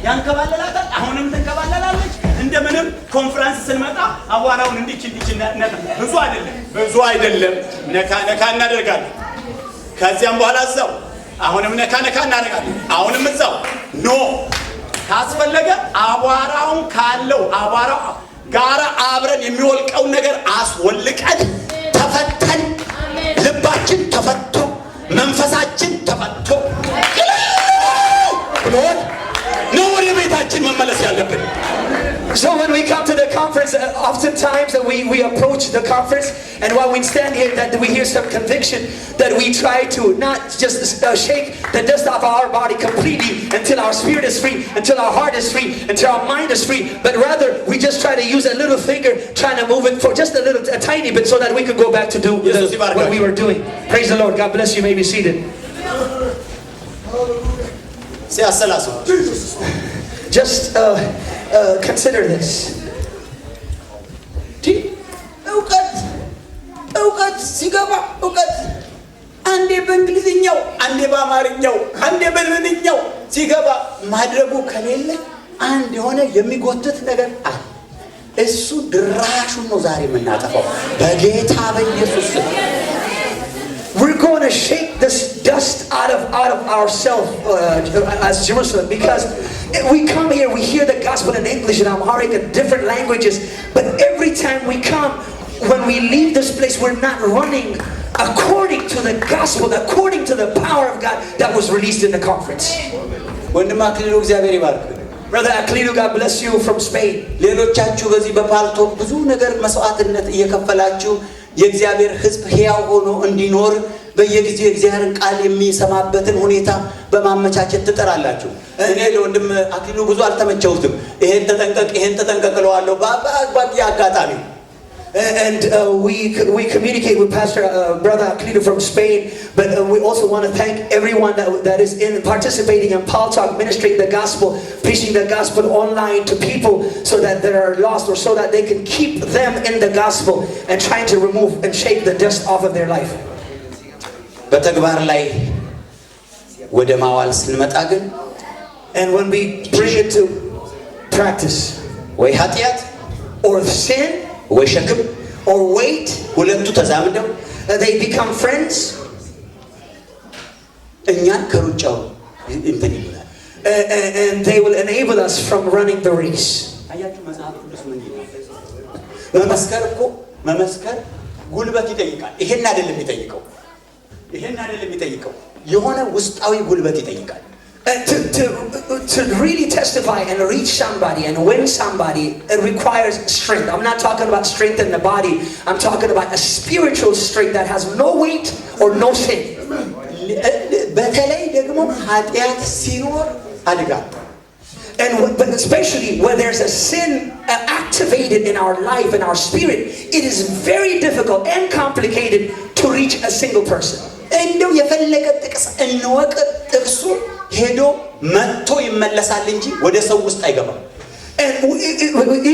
ያንከባለላታል። አሁንም ትንከባለላለች። እንደምንም ኮንፈረንስ ስንመጣ አቧራውን እንዲች ብዙ አይደለም ነካ እናደርጋለን። ከዚያም በኋላ እዛው አሁንም ነካ እናደርጋለን። አሁንም እዛው ኖ ካስፈለገ አቧራውን ካለው አቧራው ጋራ አብረን የሚወልቀውን ነገር አስወልቀን ተፈተን ልባችን ተፈቶ መንፈሳችን ተፈቶ ብሎን ነው ወደ ቤታችን መመለስ ያለብን። So when we come to the conference, oftentimes that we approach the conference, and while we stand here, that we hear some conviction, that we try to not just shake the dust off our body completely until our spirit is free, until our heart is free, until our mind is free, but rather we just try to use a little finger, trying to move it for just a tiny bit, so that we can go back to do what we were doing. Praise the Lord. God bless you. You may be seated. Just consider this. እውቀት ሲገባ እውቀት አንዴ በእንግሊዝኛው አንዴ በአማርኛው አንዴ በምንኛው ሲገባ ማድረጉ ከሌለ አንድ የሆነ የሚጎትት ነገር አለ። እሱ ድራሹን ነው ዛሬ የምናጠፋው በጌታ በኢየሱስ። We're going to shake this dust out of ourselves as Jerusalem, because we come here, we hear the gospel in English and Amharic and different languages, but every time we come, when we leave this place, we're not running according to the gospel, according to the power of God that was released in the conference. ወንድም አክሊሉ እግዚአብሔር ይባርክ። Brother Aklilu, God bless you from Spain. ሌሎቻችሁ በዚህ በፓልቶ ብዙ ነገር መስዋዕትነት እየከፈላችሁ የእግዚአብሔር ሕዝብ ሕያው ሆኖ እንዲኖር በየጊዜው የእግዚአብሔርን ቃል የሚሰማበትን ሁኔታ በማመቻቸት ትጠራላችሁ። እኔ ለወንድም አክሊሉ ብዙ አልተመቸውትም። ይሄን ተጠንቀቅ እለዋለሁ በአጋጣሚ። And we communicate with Pastor Brother Aklilu from Spain, but we also want to thank everyone that is participating in Paul Talk, ministering the gospel, preaching the gospel online to people so that they are lost, or so that they can keep them in the gospel and trying to remove and shake the dust off of their life. በተግባር ላይ ወደ ማዋል ስንመጣ ግን and when we bring it to practice, ወይ ኃጢአት or sin, ወይ ሸክም or weight, ሁለቱ ተዛምደው they become friends. እኛን ከሩጫው እንትን ይላል። and they will enable us from running the race. አያችሁ መጽሐፍ ቅዱስ ምን ይላል? መመስከር ጉልበት ይጠይቃል። ይሄን አይደለም የሚጠይቀው የሆነ ውስጣዊ ጉልበት ይጠይቃል። To really testify and reach somebody and win somebody, it requires strength. I'm not talking about strength in the body. I'm talking about a spiritual strength that has no weight or no sin. በተለይ ደግሞ ኃጢአት ሲኖር አደጋ but especially when there's a sin activated in our life, in our spirit, it is very difficult and complicated to reach a single person. እንደው የፈለገ ጥቅስ እንወቅ ጥቅሱ ሄዶ መጥቶ ይመለሳል እንጂ ወደ ሰው ውስጥ አይገባም። And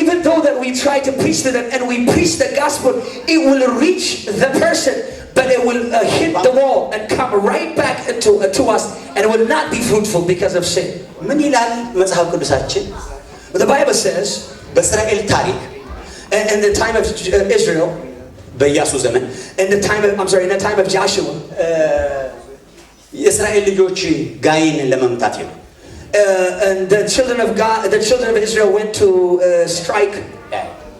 even though that we try to preach to them and we preach the gospel, it will reach the person, but it will hit the wall and come right back to us, and it will not be fruitful because of sin. ምን ይላል መጽሐፍ ቅዱሳችን? The Bible says, በእስራኤል ታሪክ in the time of Israel, በኢያሱ ዘመን in the time of Joshua, የእስራኤል ልጆች ጋይንን ለመምታት ይሉ and the children of Israel went to strike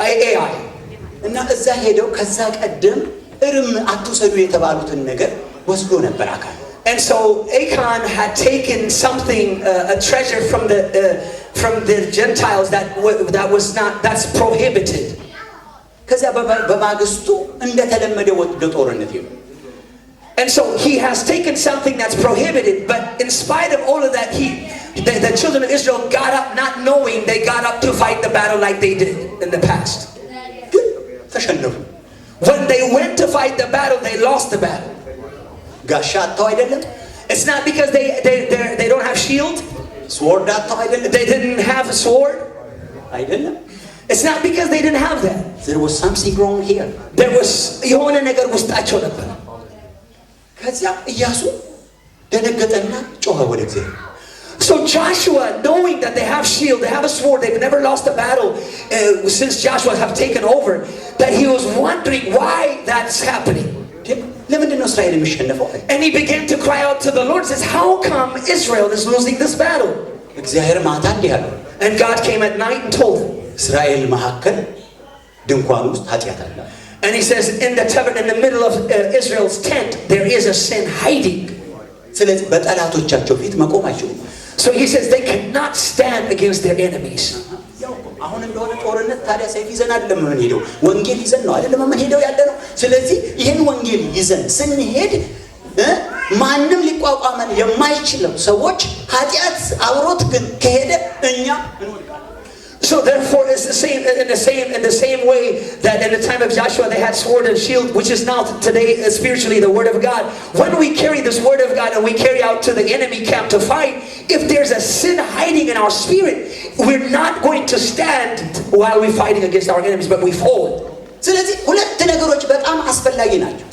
Ai. እና እዛ ሄደው ከዛ ቀደም እርም አትውሰዱ የተባሉትን ነገር ወስዶ ነበር አካል። And so Achan had taken something, a treasure from the Gentiles that's prohibited. ከዚያ በማግስቱ እንደተለመደ ወደ ጦርነት ይሉ And so he has taken something that's prohibited, but in spite of all of that, the children of Israel got up not knowing they got up to fight the battle like they did in the past. ተሸነፉ። When they went to fight the battle, they lost the battle. ጋሻ አጥተው አይደለም። It's not because they don't have shield. ስዎርድ አጥተው አይደለም። They didn't have a sword. አይደለም። It's not because they didn't have that. There was something wrong here. There was የሆነ ነገር ውስጣቸው ነበር። ከዚያ ኢያሱ ደነገጠና ጮኸ ወደ እግዚአብሔር። So Joshua, knowing that they have shield, they have a sword, they've never lost a battle since Joshua have taken over, that he was wondering why that's happening. ለምንድን ነው እስራኤል የሚሸነፈው? And he began to cry out to the Lord, says, how come Israel is losing this battle? እግዚአብሔር ማታ እንዲህ አለው። And God came at night and told him. እስራኤል መካከል ድንኳን ውስጥ ኃጢአት አለ። And he says, in the middle of Israel's tent, there is a sin hiding. ስለዚህ በጠላቶቻቸው ፊት መቆም አይችሉም። So he says they cannot stand against their enemies. አሁን እንደሆነ ጦርነት ታዲያ ሰይፍ ይዘን አይደለም የምንሄደው፣ ወንጌል ይዘን ነው አይደለም የምንሄደው ያለ ነው። ስለዚህ ይህን ወንጌል ይዘን ስንሄድ ማንም ሊቋቋመን የማይችለው ሰዎች ኃጢአት አብሮት ግን ከሄደ እኛ እንወድቃለን። So therefore it's in the same way that in the time of Joshua they had sword and shield, which is now today spiritually the word of God. When we carry this word of God and we carry out to the enemy camp to fight, if there's a sin hiding in our spirit, we're not going to stand while we're fighting against our enemies, but we fall. ስለዚህ ሁለት ነገሮች በጣም አስፈላጊ ናቸው።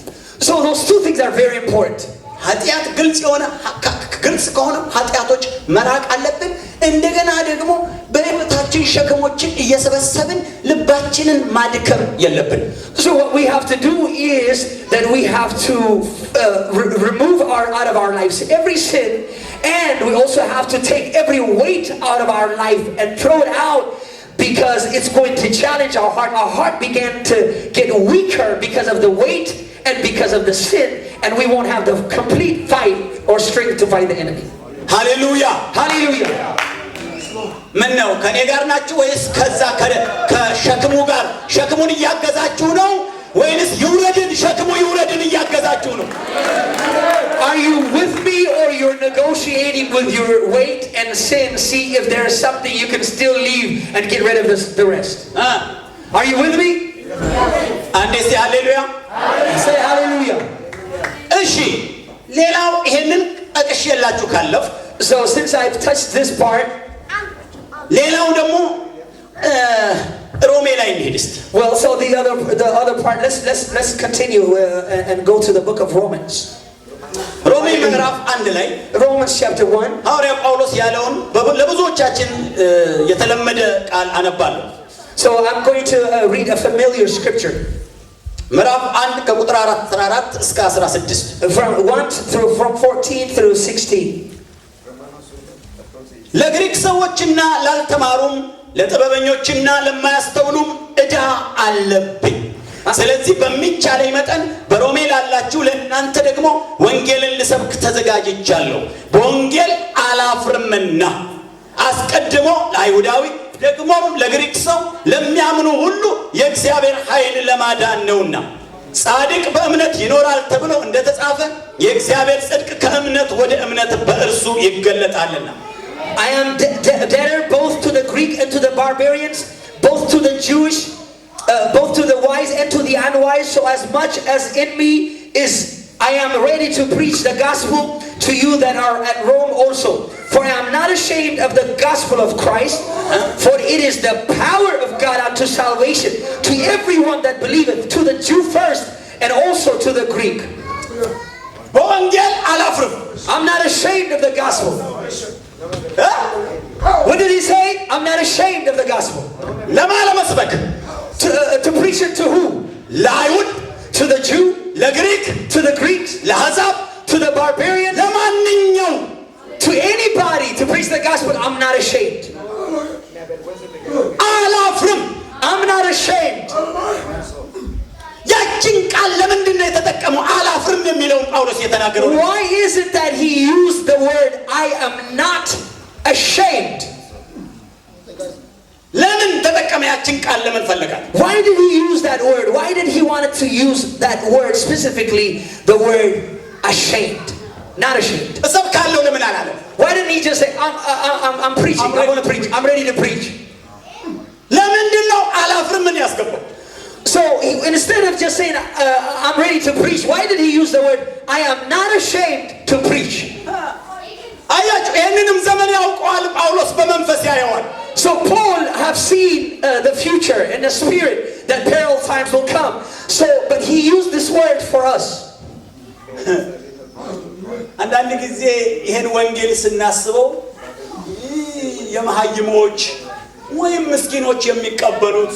So those two things are very important. ኃጢአት ግልጽ ከሆነ ኃጢአቶች መራቅ አለብን። እንደገና ደግሞ በሕይወታችን ሸክሞችን እየሰበሰብን ልባችንን ማድከም የለብን። So what we have to do is that we have to remove out of our lives every sin, and we also have to take every weight out of our life and throw it out, because it's going to challenge our heart. Our heart began to get weaker because of the weight and because of the sin, and we won't have the complete fight or strength to fight the enemy. Hallelujah! Hallelujah! ምን ነው ከኔ ጋር ናችሁ ወይስ ከዛ ከሸክሙ ጋር ሸክሙን እያገዛችሁ ነው ወይስ ሸክሙ ይውረድን እያገዛችሁ ነው? Are you with me, or you're negotiating with your weight and sin, see if there's something you can still leave and get rid of the rest? Are you with me? አንዴ say hallelujah. Say hallelujah. እሺ ሌላው ይሄንን አቀሽላችሁ ካለፍ So since I've touched this part, ሌላው ደግሞ ሮሜ ላይ እንሂድ እስቲ። Well, so the other part, let's continue and go to the book of Romans. ሮሜ ምዕራፍ 1 ላይ Romans chapter 1. ሐዋርያው ጳውሎስ ያለውን ለብዙዎቻችን የተለመደ ቃል አነባለሁ። So I'm going to read a familiar scripture. ምዕራፍ 1 ከቁጥር 14 እስከ 16 from 14 through 16. ለግሪክ ሰዎችና ላልተማሩም ለጥበበኞችና ለማያስተውሉም ዕዳ አለብኝ። ስለዚህ በሚቻለኝ መጠን በሮሜ ላላችሁ ለእናንተ ደግሞ ወንጌልን ልሰብክ ተዘጋጅቻለሁ። በወንጌል አላፍርምና አስቀድሞ ለአይሁዳዊ ደግሞም ለግሪክ ሰው ለሚያምኑ ሁሉ የእግዚአብሔር ኃይል ለማዳን ነውና ጻድቅ በእምነት ይኖራል ተብሎ እንደተጻፈ የእግዚአብሔር ጽድቅ ከእምነት ወደ እምነት በእርሱ ይገለጣልና። I am debtor both to the Greek and to the barbarians, both to the Jewish, both to the wise and to the unwise. So as much as in me is, I am ready to preach the gospel to you that are at Rome also. For I am not ashamed of the gospel of Christ, for it is the power of God unto salvation to everyone that believeth, to the Jew first and also to the Greek. I'm not ashamed of the gospel. What did he say? I'm not ashamed of the gospel. To preach it to who? To the Jew, to the Greeks, to the barbarian, to anybody to preach the gospel. I'm not ashamed. I'm not ashamed. Why is it that he used the word I am not ashamed? Why did he use that word? Why did he want to use that word specifically, the word ashamed? Not ashamed. Why didn't he just say, I'm preaching, I want to preach, I'm ready to preach? So instead of just saying, I'm ready to preach, why did he use the word, I am not ashamed to preach? So Paul have seen the future in the spirit that peril times will come. So, but he used this word for us. አንዳንድ ጊዜ ይሄን ወንጌል ስናስበው የመሃይሞች ወይም ምስኪኖች የሚቀበሉት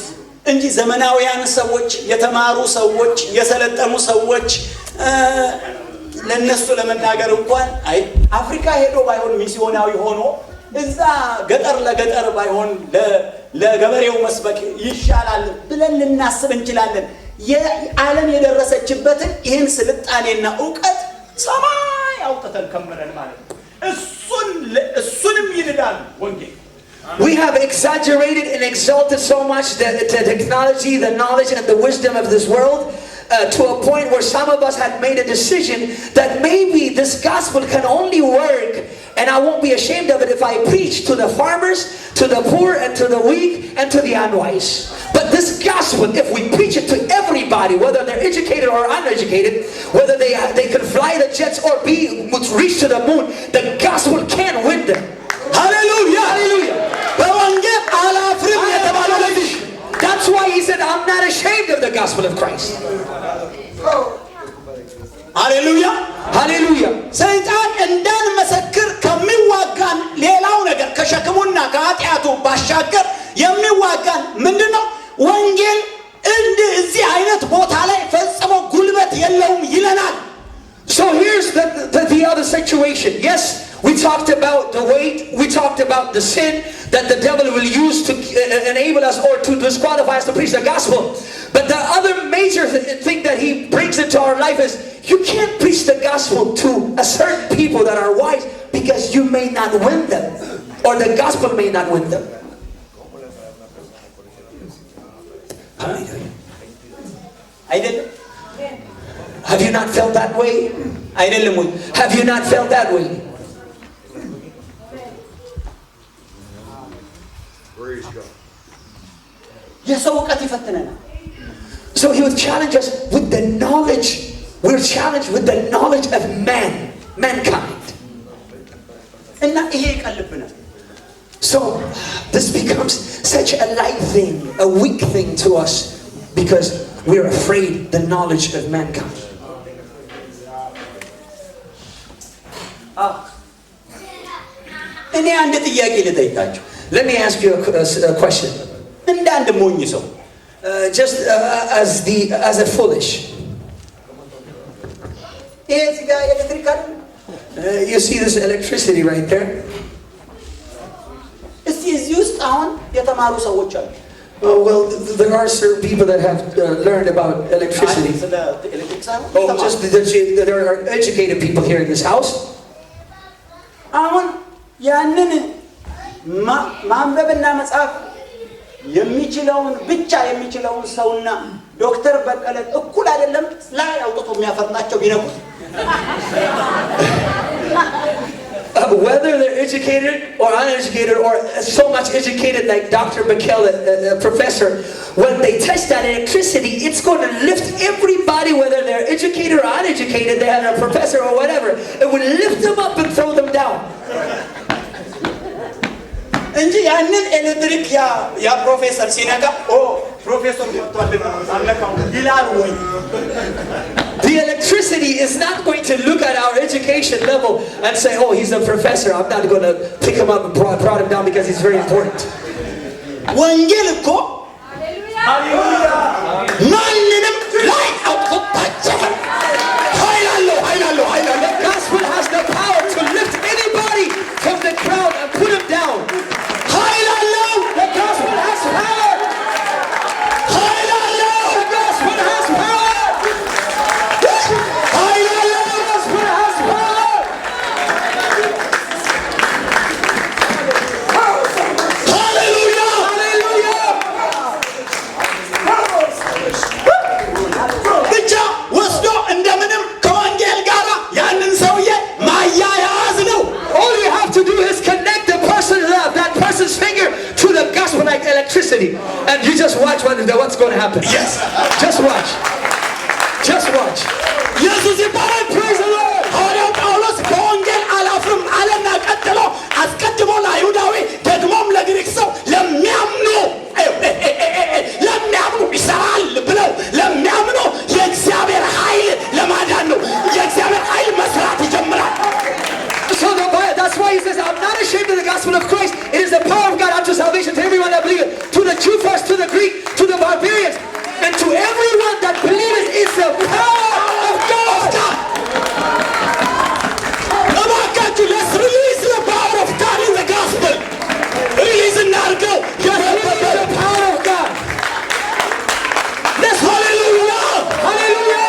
እንጂ ዘመናዊያን ሰዎች፣ የተማሩ ሰዎች፣ የሰለጠኑ ሰዎች ለነሱ ለመናገር እንኳን አይ አፍሪካ ሄዶ ባይሆን ሚስዮናዊ ሆኖ እዛ ገጠር ለገጠር ባይሆን ለገበሬው መስበክ ይሻላል ብለን ልናስብ እንችላለን። የዓለም የደረሰችበትን ይህን ስልጣኔና ዕውቀት ሰማይ አውጥተን ከመረን ማለት ነው። እሱንም ይልዳል ወንጌል። We have exaggerated and exalted so much the technology, the knowledge, and the wisdom of this world to a point where some of us had made a decision that maybe this gospel can only work, and I won't be ashamed of it if I preach to the farmers, to the poor, and to the weak, and to the unwise. But this gospel, if we preach it to everybody, whether they're educated or uneducated, whether they can fly the jets or reach to the moon, the gospel can win them. Hallelujah! Hallelujah! That's why he said, I'm not ashamed of the gospel of Christ. Hallelujah! Hallelujah! ሰይጣን እንዳንመሰክር ከሚዋጋን ሌላው ነገር ከሸክሙና ከኃጢአቱ ባሻገር የሚዋጋን ምንድነው? ወንጌል እዚህ አይነት ቦታ ላይ ፈጽሞ ጉልበት የለውም ይለናል። So here's the other situation. Yes, we talked about the weight, we talked about the sin that the devil will use to enable us or to disqualify us to preach the gospel. But the other major thing that he brings into our life is you can't preach the gospel to a certain people that are wise because you may not win them or the gospel may not win them. Have you not felt that way? Have you not felt that way? So he would challenge us with the knowledge. We're challenged with the knowledge of mankind. So this becomes such a light thing, a weak thing to us because we're afraid the knowledge of mankind. Let me ask you a question. Just as a foolish. You see this electricity right there? አሁን የተማሩ ሰዎች አሉ። Well, there are certain people that have learned about electricity. ስለ ኤሌክትሪክ ሳይሆን Oh, just there are educated people here in this house. አሁን ያንን ማንበብና መጻፍ የሚችለውን ብቻ የሚችለውን ሰውና ዶክተር በቀለ እኩል አይደለም ላይ አውጥቶ የሚያፈርናቸው ቢነቁት Whether they're educated or uneducated or so much educated like Dr. Mikkel, professor, when they touch that electricity, it's going to lift everybody, whether they're educated or uneducated, they have a professor or whatever. It would lift them up and throw them down. እንጂ ያንን ኤሌክትሪክ ያ ፕሮፌሰር ሲነካ ፕሮፌሰር ወጥቷልና አለካው ይላል ወይ? The electricity is not going to look at our education level and say, oh, he's a professor, I'm not going to pick him up and prod him down because he's very important. ወንጌል እኮ ሃሌሉያ ማንንም ላይ አውጥቶታቸው ኃይል አለው ኃይል አለው ኃይል አለው። The gospel has the power to lift anybody from the crowd and put him down. ኃይል አለው። The gospel has power. ኃይል አለው። The gospel has power. ኃይል አለው። The gospel has power. ሃሌሉያ Hallelujah. ብቻ ወስዶ እንደምንም ከወንጌል ጋር ያንን ሰውዬ ማያያዝ ነው። All you have to do is connect the person, that person's finger to the gospel like electricity. And you just watch what's going to happen. Yes. Just watch. Just watch. ኢየሱስ ይባረክ። Praise the Lord. ሐዋርያው ጳውሎስ በወንጌል አላፍርም አለና ቀጥሎ አስቀድሞ ለአይሁዳዊ ደግሞም ለግሪክ ሰው ለሚያምኑ ይሰራል ብለው ለሚያምኑ የእግዚአብሔር ኃይል ለማዳን ነው። የእግዚአብሔር ኃይል መስራት ይጀምራል። So that's why he says, I'm not ashamed of the gospel of Christ. It is the power of God unto salvation to everyone that believeth. To the Jew first, to the Greek, to the barbarians, and to everyone that believeth. It's the power of God. እባካችሁ let's release the power of God in the gospel. Release እናድርገው። Release the power of God. Let's hallelujah. Hallelujah.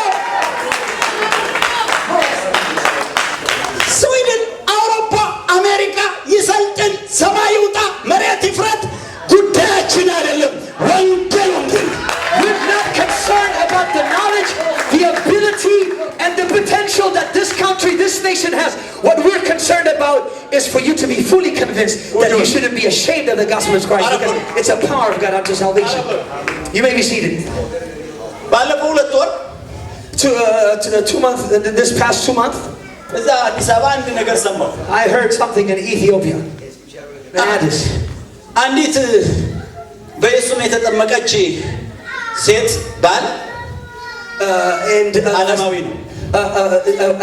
ስዊድን፣ አውሮፓ፣ አሜሪካ ይሰልጥን፣ ሰማይ ይውጣ፣ መሬት ይፍረጥ ጉዳያችን አይደለም። ወንጌል ወንጌል We're not concerned about the knowledge, the ability, and the potential that this country, this nation has. What we're concerned about is for you to be fully convinced that you shouldn't be ashamed of the gospel of Christ because it's a power of God unto salvation. You may be seated. ባለፈው 2 ወር To the 2 months, this past 2 months, እዛ አዲስ አበባ አንድ ነገር ሰማሁ። I heard something in Ethiopia. Addis. አንዲት በኢየሱስ የተጠመቀች ሴት ባል And ዓለማዊ ነው።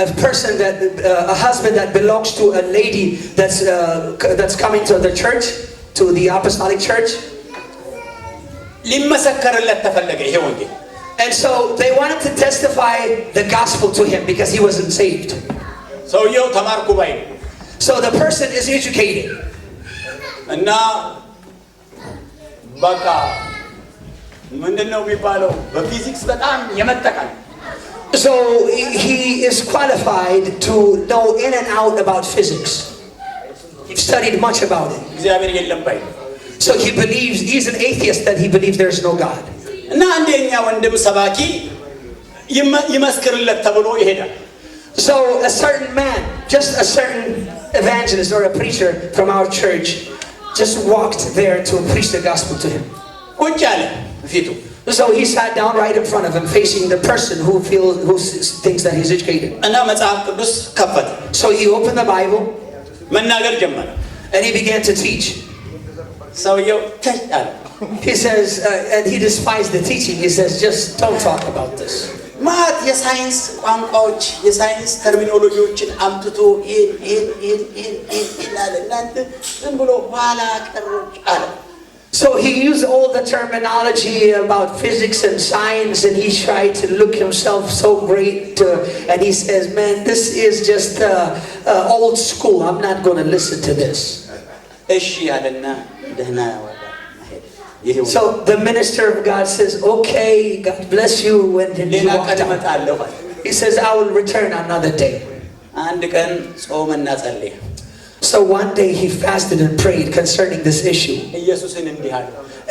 a person that a husband that belongs to a lady that's coming to the church, to the apostolic church, ሊመሰከርለት ተፈለገ ይሄ ወንጌል። and so they wanted to testify the gospel to him because he wasn't saved. ሰውየው ተማርኩ ባይ ነው So the person is educated, እና በቃ ምንድነው የሚባለው በፊዚክስ በጣም የመጠቃል so he is qualified to know in and out about physics. He studied much about it. እግዚአብሔር የለም ባይ ነው። So he believes, he's an atheist, that he believes there's no God. እና አንደኛ ወንድም ሰባኪ ይመስክርለት ተብሎ ይሄዳል። So a certain man, just a certain evangelist or a preacher from our church, just walked there to preach the gospel to him. ቁጭ አለ ፊቱ። So he sat down right in front of him, facing the person who thinks that he's educated. እና መጽሐፍ ቅዱስ ከፈተ። So he opened the Bible መናገር ጀመረ። and he began to teach. ሰውየው ተይ አለ። He says, and he despised the teaching. He says, just don't talk about this. ማት የሳይንስ ቋንቋዎች የሳይንስ ተርሚኖሎጂዎችን አምጥቶ ይሄን አለ። እናንተ ዝም ብሎ ኋላ ቀሮች አለ። So he used all the terminology about physics and science, and he tried to look himself so great. And he says, man, this is just old school. I'm not going to listen to this. እሺ ያለና ደህና ያወጣ። So the minister of God says, okay, God bless you. When he walked out, he says, I will return another day. So one day he fasted and prayed concerning this issue.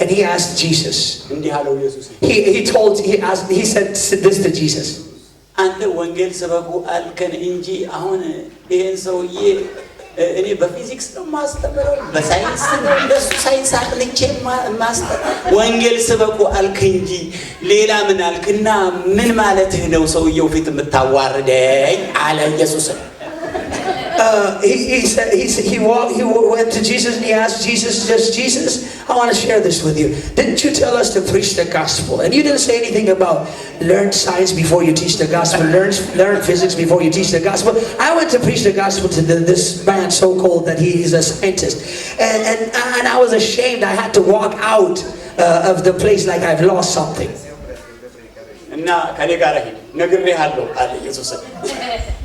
And he asked Jesus. He said this to Jesus. እኔ በፊዚክስ ነው ማስተምረው በሳይንስ ነው እንደሱ ሳይንስ አጥንቼ ማስተር ወንጌል ስበኩ አልክ እንጂ ሌላ ምን አልክና ምን ማለትህ ነው ሰውየው ፊት የምታዋርደኝ አለ ኢየሱስ he went to Jesus and he asked Jesus, Jesus, I want to share this with you. Didn't you tell us to preach the gospel? And you didn't say anything about learn science before you teach the gospel, learn physics before you teach the gospel. I went to preach the gospel to this man so-called that he is a scientist. And I was ashamed. I had to walk out of the place like I've lost something.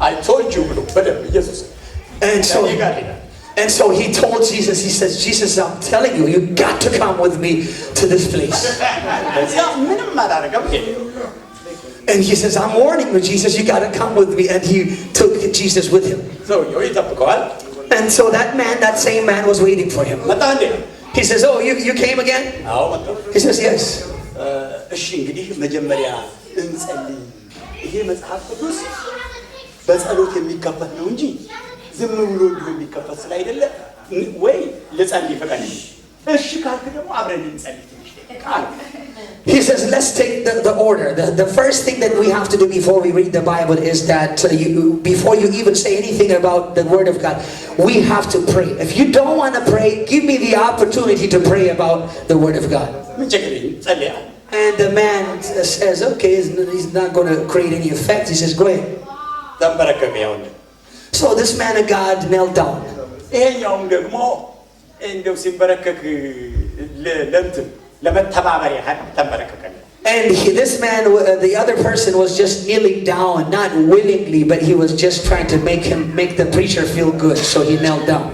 I told you, Jesus. And so he told Jesus, he says, Jesus, I'm telling you, you got to come with me to this place. And he says, I'm warning you, Jesus, you got to come with me. And he took Jesus with him. And so that same man was waiting for him. He says, oh, you came again? He says, yes. በጸሎት የሚከፈት ነው እንጂ ዝም ብሎ የሚከፈት ስላይደለ ወይ ለጸልይ ፈቃድ እሺ ካልክ ደግሞ አብረን እንጸልይ ትንሽ ቃል He says, let's take the order. The first thing that we have to do before we read the Bible is that before you even say anything about the Word of God, we have to pray. If you don't want to pray, give me the opportunity to pray about the Word of God. And the man says, okay, he's not going to create any effect. He says, go ahead. So this man of God knelt down. And this man, the other person was just kneeling down, not willingly, but he was just trying to make the preacher feel good. So he knelt down.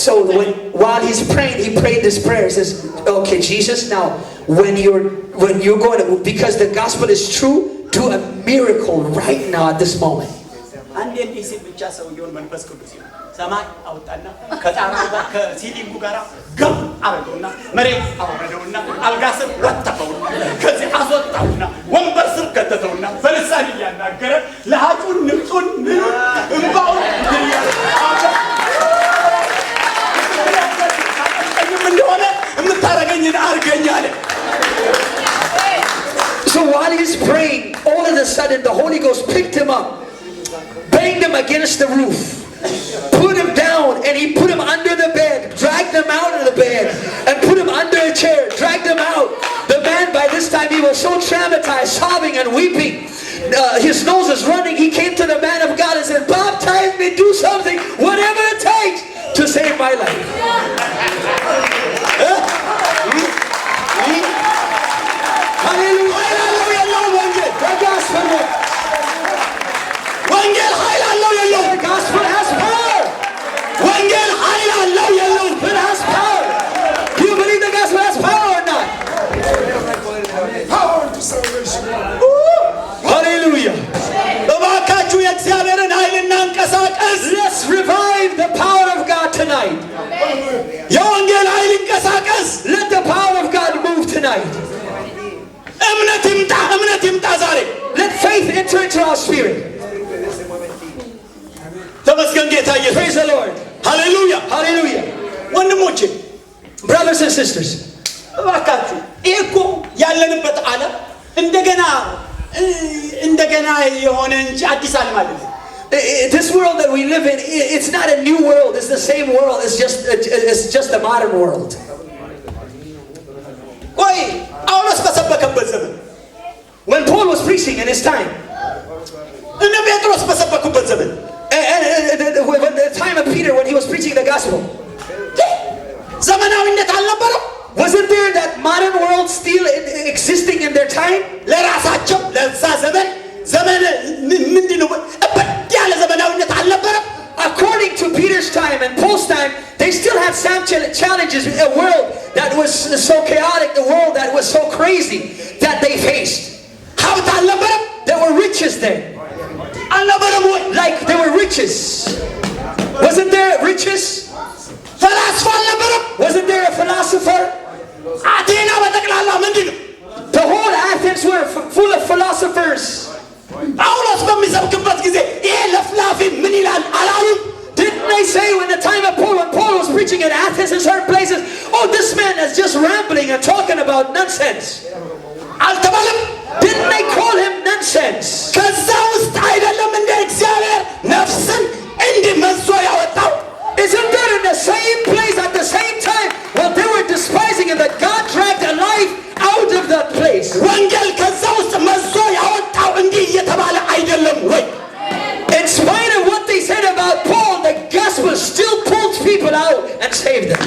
So while he's praying, he prayed this prayer. He says, okay, Jesus, now when you're going to, because the gospel is true, do a miracle right now at this moment. ሰማይ አውጣና ከጣራው ጋር ከሲሊንጉ ጋር ገብ አረገውና መሬት አወረደውና አልጋስር ወጣውና ከዚህ አስወጣውና ወንበር ስር ከተተውና በልሳን እያናገረ ለሃጩን ንጹን እንባውን ይያለ እንደሆነ የምታረገኝን አርገኝ አለ So while he's praying, all of a sudden the Holy Ghost picked him up, banged him against the roof, put him down, and he put him under the bed, dragged him out of the bed, and put him under a chair, dragged him out. The man, by this time, he was so traumatized, sobbing and weeping. His nose is running. He came to the man of God and said, baptize me, do something, whatever it takes to save my life. Hallelujah. The gospel. The gospel has power. It has power. Do you believe the gospel has power or not? Power to salvation. Hallelujah. Let's revive the power of God tonight. Let the power of God move tonight. Let faith enter into our spirit. Praise the Lord. Hallelujah. Hallelujah. ወንድሞቼ Brothers and sisters, እባካችሁ እኮ ያለንበት ዓለም እንደገና የሆነ እንጂ አዲስ ዓለም አይደለም። this world that we live in, it's not a new world. It's the same world. It's just a modern world. ቆይ ጳውሎስ በሰበከበት ዘመን When Paul was preaching in his time, እነ ጴጥሮስ በሰበኩበት ዘመን when the time of Peter, when he was preaching the gospel, ዘመናዊነት አልነበረም። Wasn't there that modern world still existing in their time? ለራሳቸው ለዛ ዘመን ምንድነው ያለ ዘመናዊነት አልነበረም። According to Peter's time and Paul's time, they still had some challenges, a world that was so chaotic, a world that was so crazy that they faced. ሀብት አልነበረም። There were riches there. አልነበረም ወይ? Like there were riches. Wasn't there riches? ፈላስፋ አልነበረም። Wasn't there a philosopher? አቴና በጠቅላላ ምንድነው? The whole Athens were full of philosophers. ጳውሎስ በሚሰብክበት ጊዜ ይሄ ለፍላፊ ምን ይላል አላሉም? Didn't they say in the time of Paul, when Paul was preaching in Athens in certain places, oh, this man is just rambling and talking about nonsense? አልተባለም? Didn't they call him nonsense? ከዛ ውስጥ አይደለም እንደ እግዚአብሔር ነፍስን እንዲመዞ ያወጣው? Isn't that in the same place at the same time while they were despising him that God dragged a life out of that place? ወንጌል ከዛ ውስጥ መዞ ያወጣው እንዲህ እየተባለ አይደለም ወይ? In spite of what they said about Paul, the gospel still pulled people out and saved them.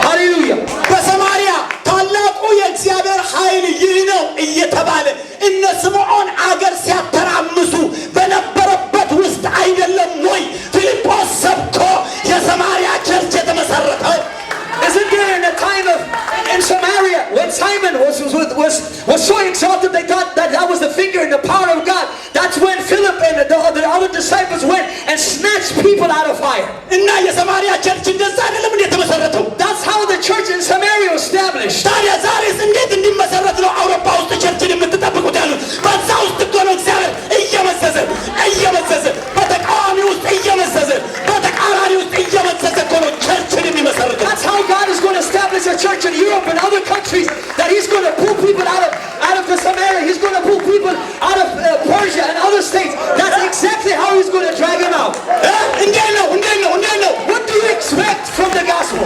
Hallelujah. በሰማርያ ታላቁ የእግዚአብሔር ኃይል ይህ ነው እየተባለ እነ ስምዖን አገር ሲያተራምሱ በነበረበት ውስጥ አይደለም ወይ ፊልጶስ ሰብኮ የሰማርያ ቸርች የተመሰረተው? Isn't there in the time of in Samaria when Simon was so exalted they thought that was the finger and the power of God? That's when Philip and the other disciples went and snatched people out of fire. እና የሰማርያ ቸርች እንደዛ አይደለም እንዴ የተመሰረተው? That's how the church in Samaria was established. ታዲያ ዛሬስ እንዴት እንዲመሰረት ነው አውሮፓ ውስጥ ቸርችን የምትጠብቁት ያሉት? በዛ ውስጥ እኮ ነው እግዚአብሔር እየመዘዘ በተቃዋሚ ውስጥ እየመዘዘ በተቃራኒ ውስጥ እየመዘዘ እኮ ነው ቸርችን የሚመሰርተው። That's how God is going to establish a church in Europe and other countries, that He's going to pull people out of the Samaria. He's going to pull people out of Persia and other states. That's exactly how He's going to drag them out. እንዴት ነው? What do you expect from the gospel?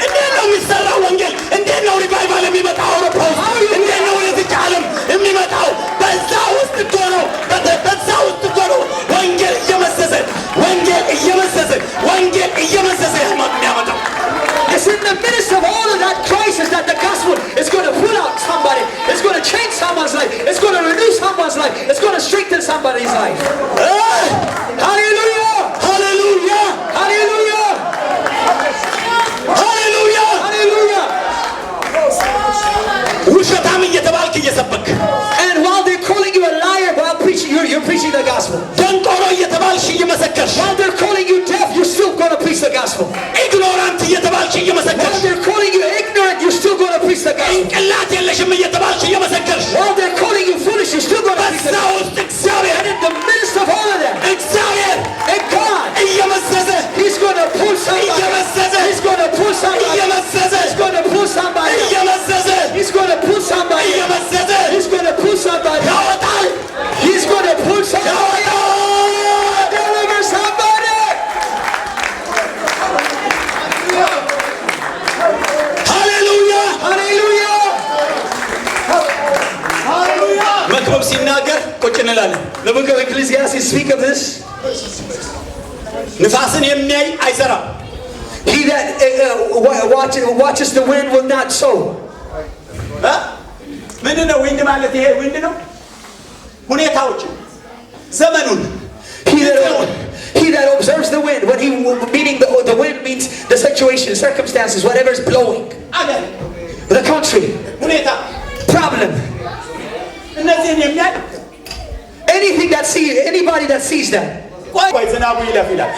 እንዴት ነው የሚሰራው ወንጌል? እንዴት ነው ሪቫይቫል የሚመጣው አውሮፓ ውስጥ? እንዴት ነው ወደዚህ ዓለም የሚመጣው? በዛ ውስጥ እኮ ነው ወንጌል እየመዘዘ የሚያመጣው። It's in the midst of all of that crisis that the gospel is going to pull out somebody. It's going to change someone's life. It's going to renew someone's life. It's going to strengthen somebody's life. Hallelujah! Hallelujah! Hallelujah! Hallelujah! Hallelujah! ውሸታም እየተባልክ እየሰበክ and while they're calling you a liar while preaching, you're preaching the gospel. ደንቆሮ እየተባልሽ እየመሰከርሽ While they're calling you deaf, you're still going to preach the gospel. ኢግኖራንት እየተባልሽ እየመሰከርሽ While they're calling you ignorant, you're still going to preach the gospel. ጭንቅላት የለሽም እየተባልሽ እየመሰከርሽ While they're calling you foolish, you're still going to preach the በዛ gospel. ውስጥ እግዚአብሔር And in the midst of all of that, እግዚአብሔር and God, እየመዘዘ He's going to pull somebody. እየመዘዘ He's going to pull somebody. እየመዘዘ He's going to pull somebody. እየመዘዘ He's going to pull somebody. እየመዘዘ He's going to pull somebody. ያወጣል He's going to pull somebody. Deliver somebody. ሃሌሉያ Hallelujah. መክብብ ሲናገር ቁጭ እንላለን። The book of Ecclesiastes speak of this. ንፋስን የሚያይ አይዘራም። He that watches the wind will not sow. ምንድን ነው ዊንድ ማለት? ይሄ ዊንድ ነው ሁኔታዎች ዘመኑን He that observes the wind, meaning the wind means the situation, circumstances, whatever is blowing, አገር the country, ሁኔታ problem, እነዚህን የሚያይ anybody that sees that. ቆይ ዝናቡ ይለፍ ይላል።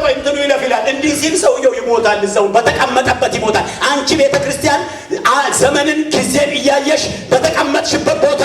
ቆይ እንትኑ ይለፍ ይላል። እንዲህ ሲል ሰውየው ይሞታል፣ እዛው በተቀመጠበት ይሞታል። አንቺ ቤተ ክርስቲያን ዘመንን ጊዜን እያየሽ በተቀመጥሽበት ቦታ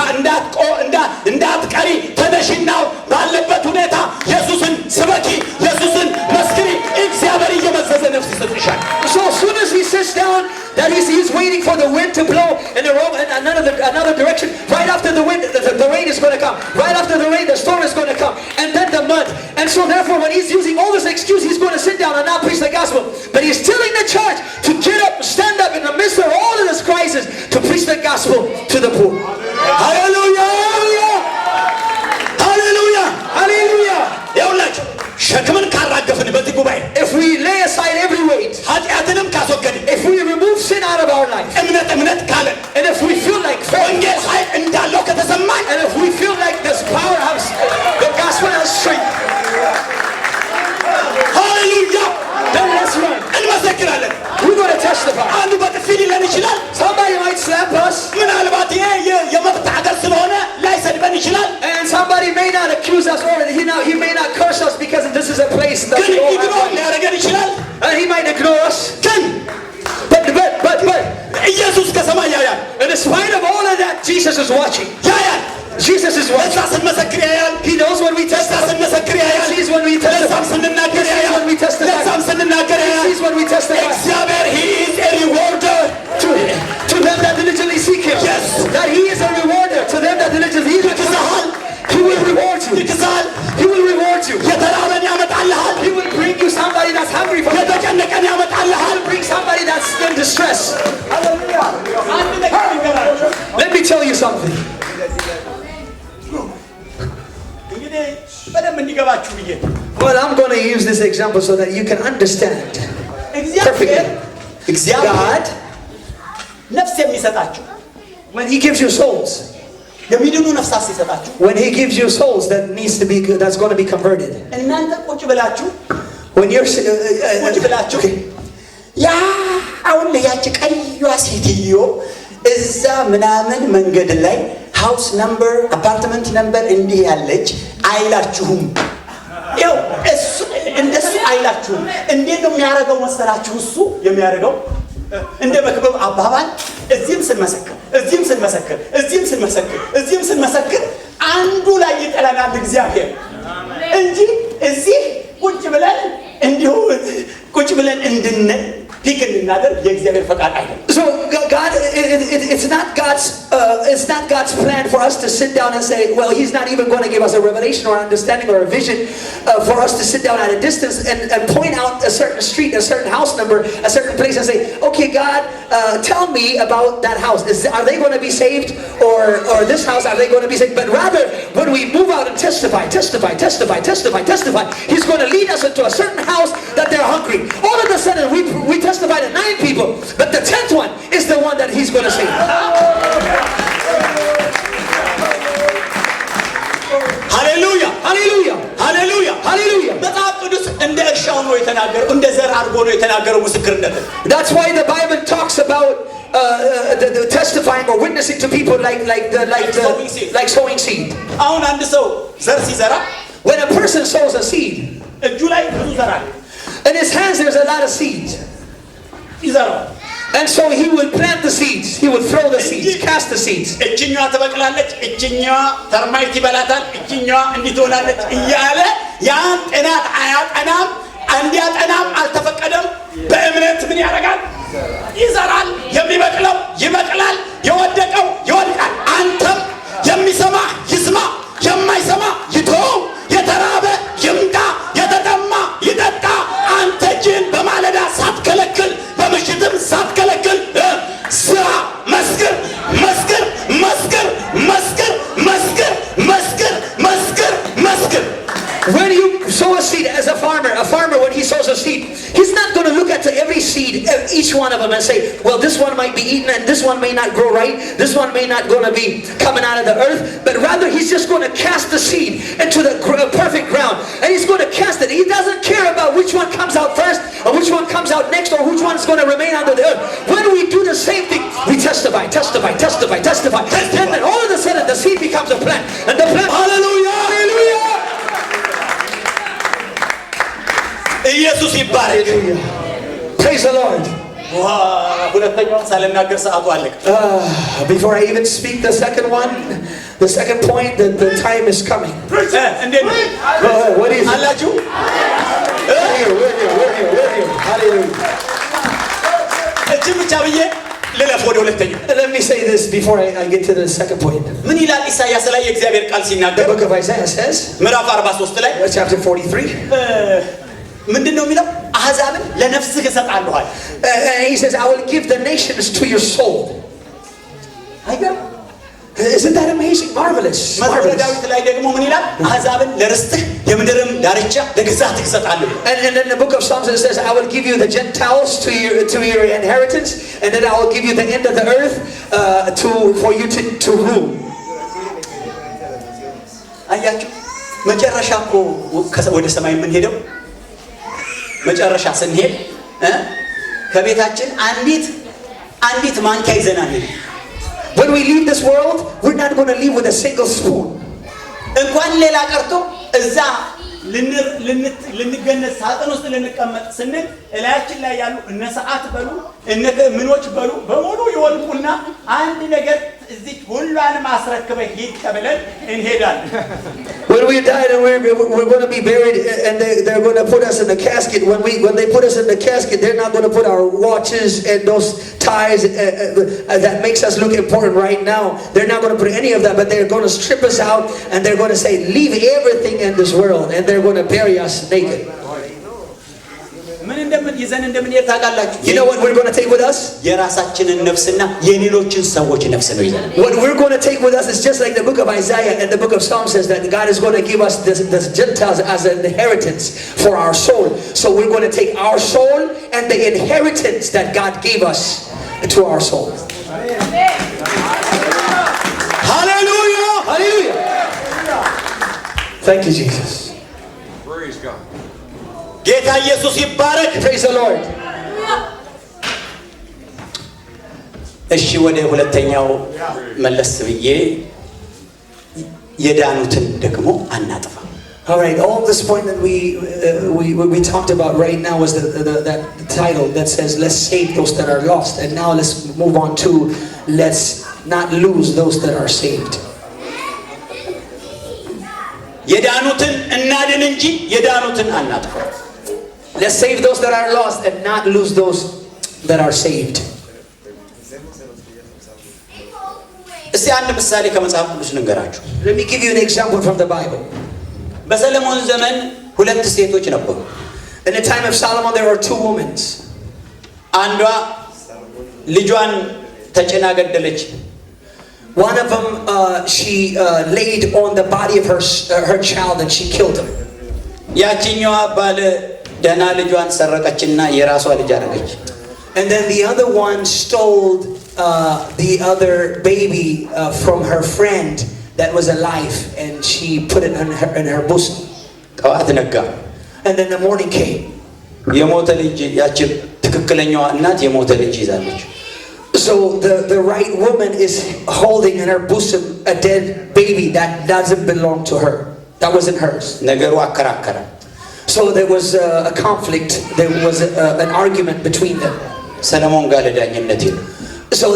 እንዳትቀሪ ተነሽና ባለበት ሁኔታ ኢየሱስን ስበኪ፣ ኢየሱስን መስክሪ። እግዚአብሔር እየመዘዘ ነፍስ ይሰጥሻል። So as soon as he sits down, that he's waiting for the wind to blow in another direction. Right after the wind, the rain is going to come. Right after the rain, the storm is going to come, and then the mud. And so therefore, when he's using all this excuse, he's going to sit down and not preach the gospel. But he's telling the church to get up, stand up in the midst of all of this crisis to preach the gospel to the poor. Hallelujah! Hallelujah! Hallelujah! ይኸውላችሁ ሸክምን ካራገፍን በዚህ ጉባኤ If we lay aside every weight, ኃጢአትንም ካስወገድን if we remove sin out of our life, you. He will reward you. He will bring you somebody that's hungry for you. He will bring somebody that's in distress. Let me tell you something. Well, I'm going to use this example so that you can understand perfectly. God, when He gives you souls, when He gives you souls that's going to be converted, when you're house number, apartment number እንዲህ ያለች አይላችሁም። ይኸው እንደሱ አይላችሁም። እንዴት ነው የሚያደርገው መሰላችሁ? እሱ የሚያደርገው እንደ መክብብ አባባል እዚህም ስንመሰክር አንዱ ላይ ይጠለናል እግዚአብሔር እንጂ እዚህ ቁጭ ብለን እንዲሁ ቁጭ ብለን ፒክ እንድናደርግ የእግዚአብሔር ፈቃድ አይደለም። So God, it's not God's plan for us to sit down and say, well, He's not even going to give us a revelation or understanding or a vision for us to sit down at a distance and point out a certain street, a certain house number, a certain place and say, okay, God, tell me about that house. Are they going to be saved, or this house, are they going to be saved? But rather, when we move out and testify, He's going to lead us into a certain house that they're hungry. All of a sudden, we testify to 9 people, but the 10th one is the one that He's going to save. ሃሌሉያ Hallelujah. ሃሌሉያ Hallelujah. መጽሐፍ ቅዱስ እንደ እርሻው ነው የተናገረው፣ እንደ ዘር አድርጎ ነው የተናገረው ምስክርነት። That's why the Bible talks about the testifying or witnessing to people like sowing seed. አሁን አንድ ሰው ዘር ሲዘራ When a person sows a seed, እጁ ላይ ብዙ ዘር አለ። in his hands there's a lot of seeds. ይዘራል። And so he will plant the seeds. He will throw the seeds, cast the seeds. እችኛዋ ትበቅላለች፣ እችኛዋ ተርማይት ይበላታል፣ እችኛዋ እንዲህ ትሆናለች እያለ ያን ጥናት አያጠናም፣ እንዲያጠናም አልተፈቀደም። በእምነት ምን ያደርጋል? ይዘራል። የሚበቅለው ይበቅላል፣ የወደቀው ይወድቃል። አንተም የሚሰማ ይስማ፣ የማይሰማ ይተው። የተራበ ይምጣ፣ የተጠማ ይጠጣ። አንተ እጅህን በማለዳ ሳትከለክል በምሽትም ሳትከለክል ስራ፣ መስክር። When you sow a seed as a farmer when he sows a seed, he's not going to look at every seed, each one of them, and say, well, this one might be eaten and this one may not grow right, this one may not going to be coming out of the earth, but rather he's just going to cast the seed into the perfect ground, and he's going to cast it. He doesn't care about which one comes out first or which one comes out next or which one is going to remain under the earth. When we do the same thing, we testify, and then all of a sudden the seed becomes a plant, and the plant, hallelujah. ኢየሱስ ይባረክ። Praise the Lord. ሁለተኛውን ሳልናገር ሰዓቱ አለቀ። Before I even speak the second one, the second point, the time is coming. እንዴት ነው? What is it? አላችሁ? We're here. Hallelujah. እቺ ብቻ ብዬ ልለፍ ወደ ሁለተኛው። Let me say this before I get to the second point. ምን ይላል ኢሳይያስ ላይ የእግዚአብሔር ቃል The ሲናገር book of Isaiah says, ምዕራፍ 43 ላይ chapter 43, ምንድን ነው የሚለው? አሕዛብን ለነፍስህ እሰጣለሁ አለ። and he says, I will give the nations to your soul. አይገርም? Isn't that amazing? Marvelous. መዝሙረ ዳዊት ላይ ደግሞ ምን ይላል? አሕዛብን ለርስትህ የምድርም ዳርቻ ለግዛትህ እሰጣለሁ። And in the book of Psalms it says, I will give you the Gentiles to your inheritance, and then I will give you the end of the earth for you to rule. አያችሁ? መጨረሻ እኮ ወደ ሰማይ የምንሄደው መጨረሻ ስንሄድ ከቤታችን አንዲት ማንኪያ ይዘናል። When we leave this world, we're not going to leave with a single spoon. እንኳን ሌላ ቀርቶ እዛ ልንገነዝ ሳጥን ውስጥ ልንቀመጥ ስንል እላያችን ላይ ያሉ እነ ሰዓት በሉ እነ ምኖች በሉ በሙሉ ይወልቁና አንድ ነገር እዚህ ሁሉን ማስረክበ ሂድ ተብለን እንሄዳለን። When we die and we're going to be buried and they're going to put us in the casket. When they put us in the casket, they're not going to put our watches and those ties that makes us look important right now. They're not going to put any of that, but they're going to strip us out and they're going to say, leave everything in this world, and they're going to bury us naked. ምን እንደምን ይዘን እንደምንሄድ ታውቃላችሁ? You know what we're going to take with us? የራሳችንን ነፍስና የሌሎችን ሰዎች ነፍስ ነው ይዘን። What we're going to take with us is just like the book of Isaiah and the book of Psalms says that God is going to give us the Gentiles as an inheritance for our soul. So we're going to take our soul and the inheritance that God gave us to our soul. Hallelujah! Hallelujah! Thank you, Jesus. Praise God. ጌታ ኢየሱስ ይባረክ። Praise the Lord. እሺ ወደ ሁለተኛው መለስ ብዬ የዳኑትን ደግሞ አናጥፋ። All right, all this point that we talked about right now was that title that says let's save those that are lost, and now let's move on to let's not lose those that are saved. የዳኑትን እናድን እንጂ የዳኑትን አናጥፋ። Let's save those that are lost and not lose those that are saved. እስቲ አንድ ምሳሌ ከመጽሐፍ ቅዱስ ልንገራችሁ። Let me give you an example from the Bible. በሰለሞን ዘመን ሁለት ሴቶች ነበሩ። In the time of Solomon there were two women. አንዷ ልጇን ተጭና ገደለች። One of them she laid on the body of her child and she killed him. ያቺኛዋ ባለ ደህና ልጇን ሰረቀችና የራሷ ልጅ አደረገች። And then the other one stole the other baby from her friend that was alive, and she put it in her bosom. ጠዋት ነጋ። And then the morning came. የሞተ ልጅ ያቺ ትክክለኛዋ እናት የሞተ ልጅ ይዛለች። So the right woman is holding in her bosom a dead baby that doesn't belong to her. That wasn't hers. ነገሩ አከራከረ። So there was a conflict. There was an argument between them. ሰለሞን ጋር ለዳኝነት ሄዱ። So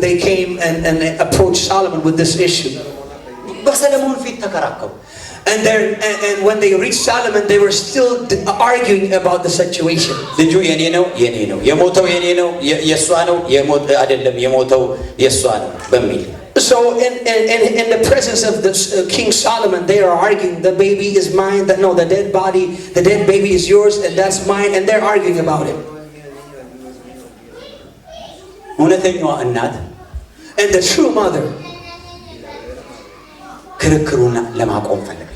they came and approached Solomon with this issue. በሰለሞን ፊት ተከራከሩ። And when they reached Solomon, they were still arguing about the situation. ልጁ የኔ ነው የሞተው የኔ ነው የሷ ነው አይደለም የሞተው የሷ ነው በሚል So in the presence of King Solomon, they are arguing, the baby is mine, the dead baby is yours, and that's mine, and they're arguing about it. እውነተኛዋ እናት And the true mother, ክርክሩን ለማቆም ፈለገች።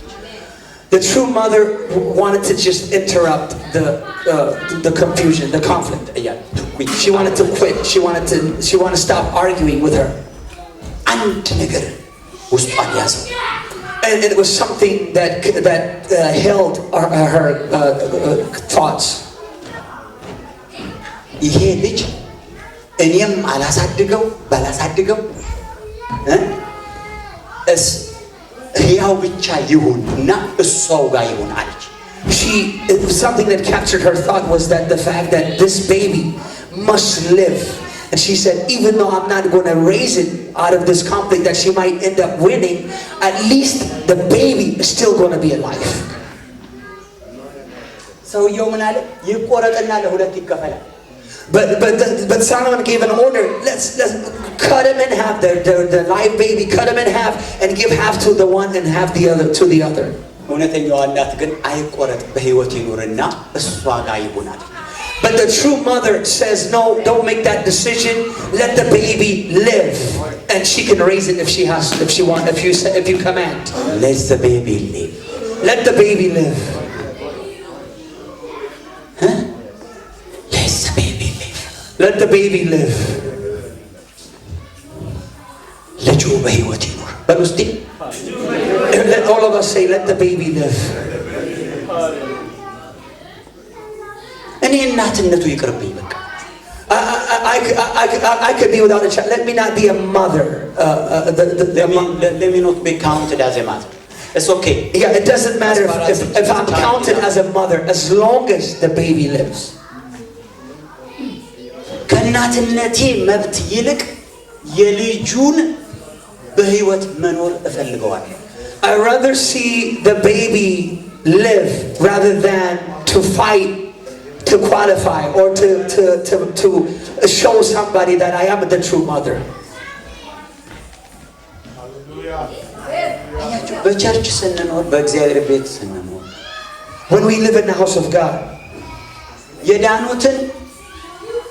the true mother wanted to just interrupt the confusion, the conflict. She wanted to quit. She wanted to stop arguing with her. አንድ ነገር ውስጧን ያዘው። And it was something that held her thoughts. ይሄ ልጅ እኔም ባላሳድገው ሕያው ብቻ ይሁን እና እሷው ጋር ይሁን አለች። Something that captured her thought was that the fact that this baby must live. And she said, even though I'm not going to raise it out of this conflict that she might end up winning, at least the baby is still going to be alive. ሰውየው ምን አለ? ይቆረጥና ለሁለት ይከፈላል። But Solomon gave an order. Let's cut him in half, the live baby, cut him in half and give half to the one and half the other to the other. እውነተኛዋ እናት ግን አይቆረጥ በህይወት ይኑርና እሷ ጋር ይሆናል። But the true mother says, no, don't make that decision. Let the baby live, and she can raise it if you command. Let the baby live. Let the baby live. Huh? Let the baby live. Let the baby live. ልጁ በህይወት ይኑር። በውስጤ let all of us say, let the baby live. እኔ እናትነቱ ይቅርብኝ በቃ። I could be without a child. Let me not be a mother. Let me not be counted as a mother. It's okay. Yeah, it doesn't matter if I'm counted as a mother as long as the baby lives. ከእናትነቴ መብት ይልቅ የልጁን በህይወት መኖር እፈልገዋለሁ። I rather see the baby live rather than to fight to qualify or to show somebody that I am the true mother. በቸርች ስንኖር በእግዚአብሔር ቤት ስንኖር when we live in the house of God የዳኑትን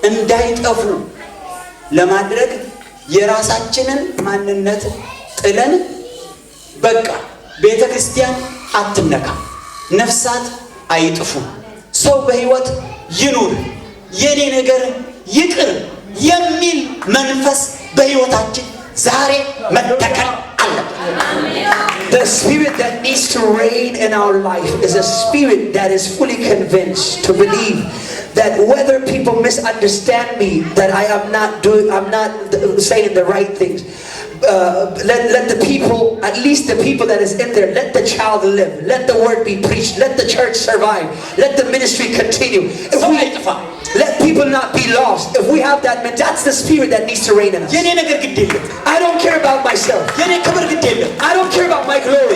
እንዳይጠፉ ለማድረግ የራሳችንን ማንነት ጥለን በቃ ቤተክርስቲያን አትነካ ነፍሳት አይጥፉ ሰው በህይወት ይኑር የኔ ነገር ይቅር የሚል መንፈስ በህይወታችን ዛሬ መተከል አለበት። The spirit that needs to reign in our life is a spirit that is fully convinced to believe that whether people misunderstand me, that I'm not saying the right things. Let the people, at least the people that is in there, let the child live. Let the word be preached. Let the church survive. Let the ministry continue. Let people not be lost. If we have that, that's the spirit that needs to reign in us. I don't care about myself. I don't care about my glory.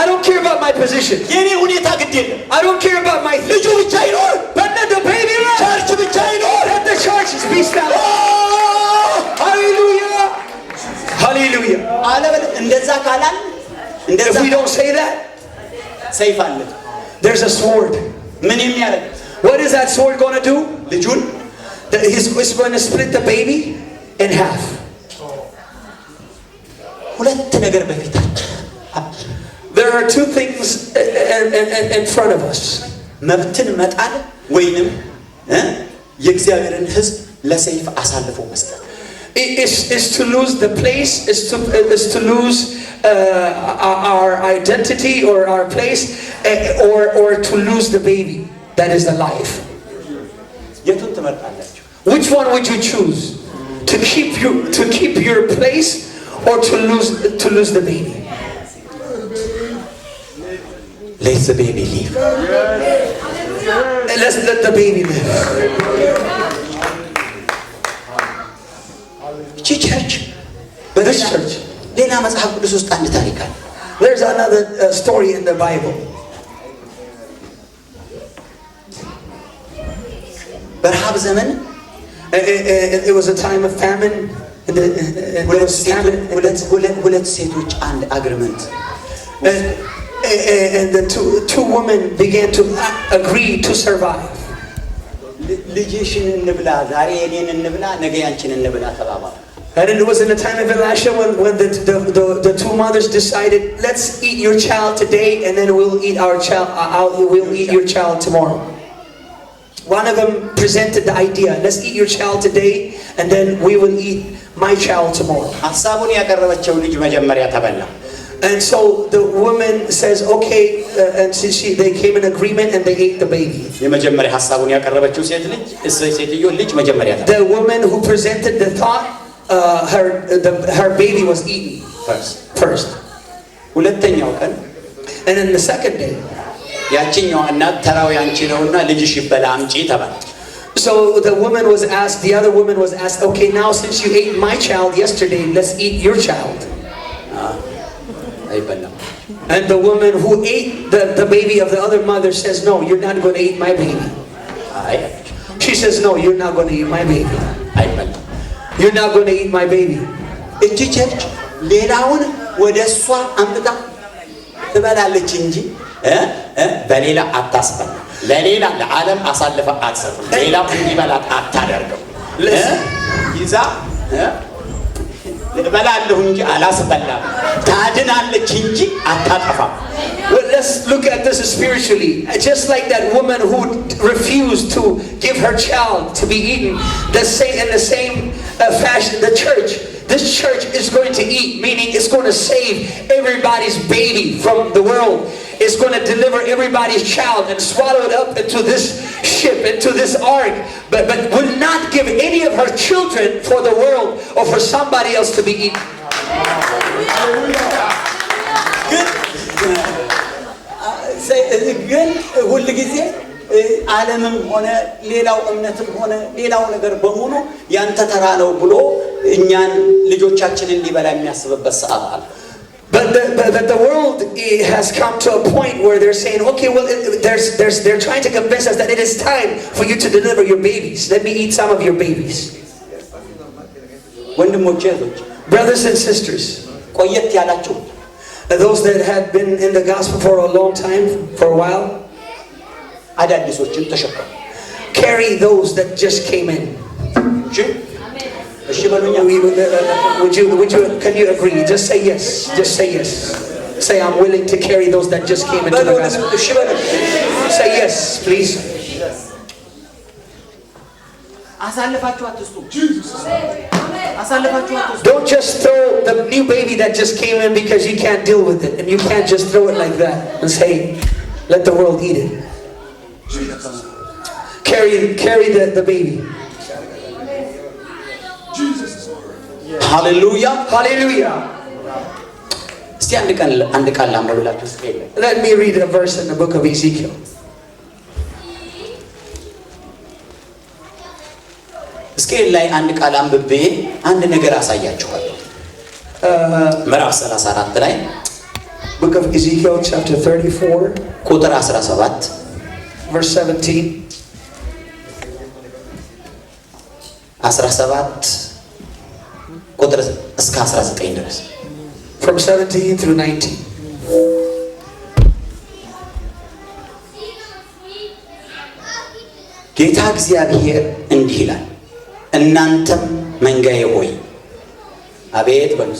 I don't care about my position. I don't care about my thing. But let the baby live. Let the churches be established. Hallelujah. Hallelujah. If we don't say that, there's a sword. What is that sword going to do? It's going to split the baby in half. There are two things in front of us. መብትን መጣል ወይንም የእግዚአብሔርን ሕዝብ ለሰይፍ አሳልፎ መስጠት is to lose the place, is to lose our identity or our place, or to lose the baby that is alive. የቱን ትመርጣላችሁ? Which one would you choose? To keep your place or to lose the baby? Let the baby live. Let's let the baby live. ቸርች This church. ሌላ መጽሐፍ ቅዱስ ውስጥ አንድ ታሪክ አለ። There's another story in the Bible. በረሃብ ዘመን it was a time of famine. ሁለት ሴቶች አንድ አግሪመንት and the two women began to agree to survive. ልጅሽን እንብላ ዛሬ እኔን እንብላ ነገ ያንቺን እንብላ ተባባሉ። And it was in the time of Elisha when the two mothers decided, let's eat your child today and then we'll eat our child. We'll eat your child tomorrow. One of them presented the idea, let's eat your child today and then we will eat my child tomorrow. ሐሳቡን ያቀረበችው ልጅ መጀመሪያ ተበላ። And so the woman says, okay, and they came in agreement and they ate the baby. የመጀመሪያ ሐሳቡን ያቀረበችው ሴትዮ ልጅ መጀመሪያ ተበላ። The woman who presented the thought, her baby was eaten first. ሁለተኛው ቀን And then the second day, ያቺኛው እናት ተራው ያንቺ ነውና ልጅሽ ይበላ አምጪ ተባለ። so the other woman was asked, okay, now since you ate my child yesterday, let's eat your child. አይበላም። And the woman who ate the baby of the other mother says, no, you're not going to eat my baby. She says, no, you're not going to eat my baby. አይበላም። You're not going to eat my baby. እቺ ቸርች ሌላውን ወደ እሷ አምጥታ ትበላለች እንጂ በሌላ አታስበላ። ለሌላ ለዓለም አሳልፈ አትሰጥም። ሌላ እንዲበላት አታደርገው። ይዛ እበላለሁ እንጂ አላስበላም። ታድናለች እንጂ አታጠፋም። Well, let's look at this spiritually. Just like that woman who refused to give her child to be eaten, in the same fashion, this church is going to eat, meaning it's going to save everybody's baby from the world. It's going to deliver everybody's child and swallow it up into this ship, into this ark, but will not give any of her children for the world or for somebody else to be eaten. ግን ሁል ጊዜ ዓለምም ሆነ ሌላው እምነትም ሆነ ሌላው ነገር በሙሉ ያንተ ተራ ነው ብሎ እኛን ልጆቻችንን ሊበላ የሚያስብበት ሰዓት አለ። But the world has come to a point where they're saying, okay, well, they're trying to convince us that it is time for you to deliver your babies. Let me eat some of your babies. ወንድሞቼ እህቶቼ Brothers and sisters, ቆየት ያላችሁ those that had been in the gospel for a long time, for a while, አዳዲሶችን ተሸከሙ። carry those that just came in. እሺ በሉኛ። Can you agree? Just say yes. Just say yes. Say, I'm willing to carry those that just came into the gospel. እሺ በሉ። Say yes, please. አሳልፋችሁ አትስጡ። አሳልፋችሁ አትስጡ። Don't just throw the new baby that just came in because you can't deal with it, and you can't just throw it like that and say, let the world eat it. Carry the baby. ሃሌሉያ Hallelujah. እስቲ አንድ ቃል ላንብብላችሁ። Let me read a verse in the book of Ezekiel. ሕዝቅኤል ላይ አንድ ቃል አንብቤ አንድ ነገር አሳያችኋለሁ። ምዕራፍ 34 ላይ Book of Ezekiel chapter 34 ቁጥር 17 verse 17. 17 ቁጥር እስከ 19 ድረስ From 17 through 19. ጌታ እግዚአብሔር እንዲህ ይላል፣ እናንተም መንጋዬ ሆይ፣ አቤት በሉ፣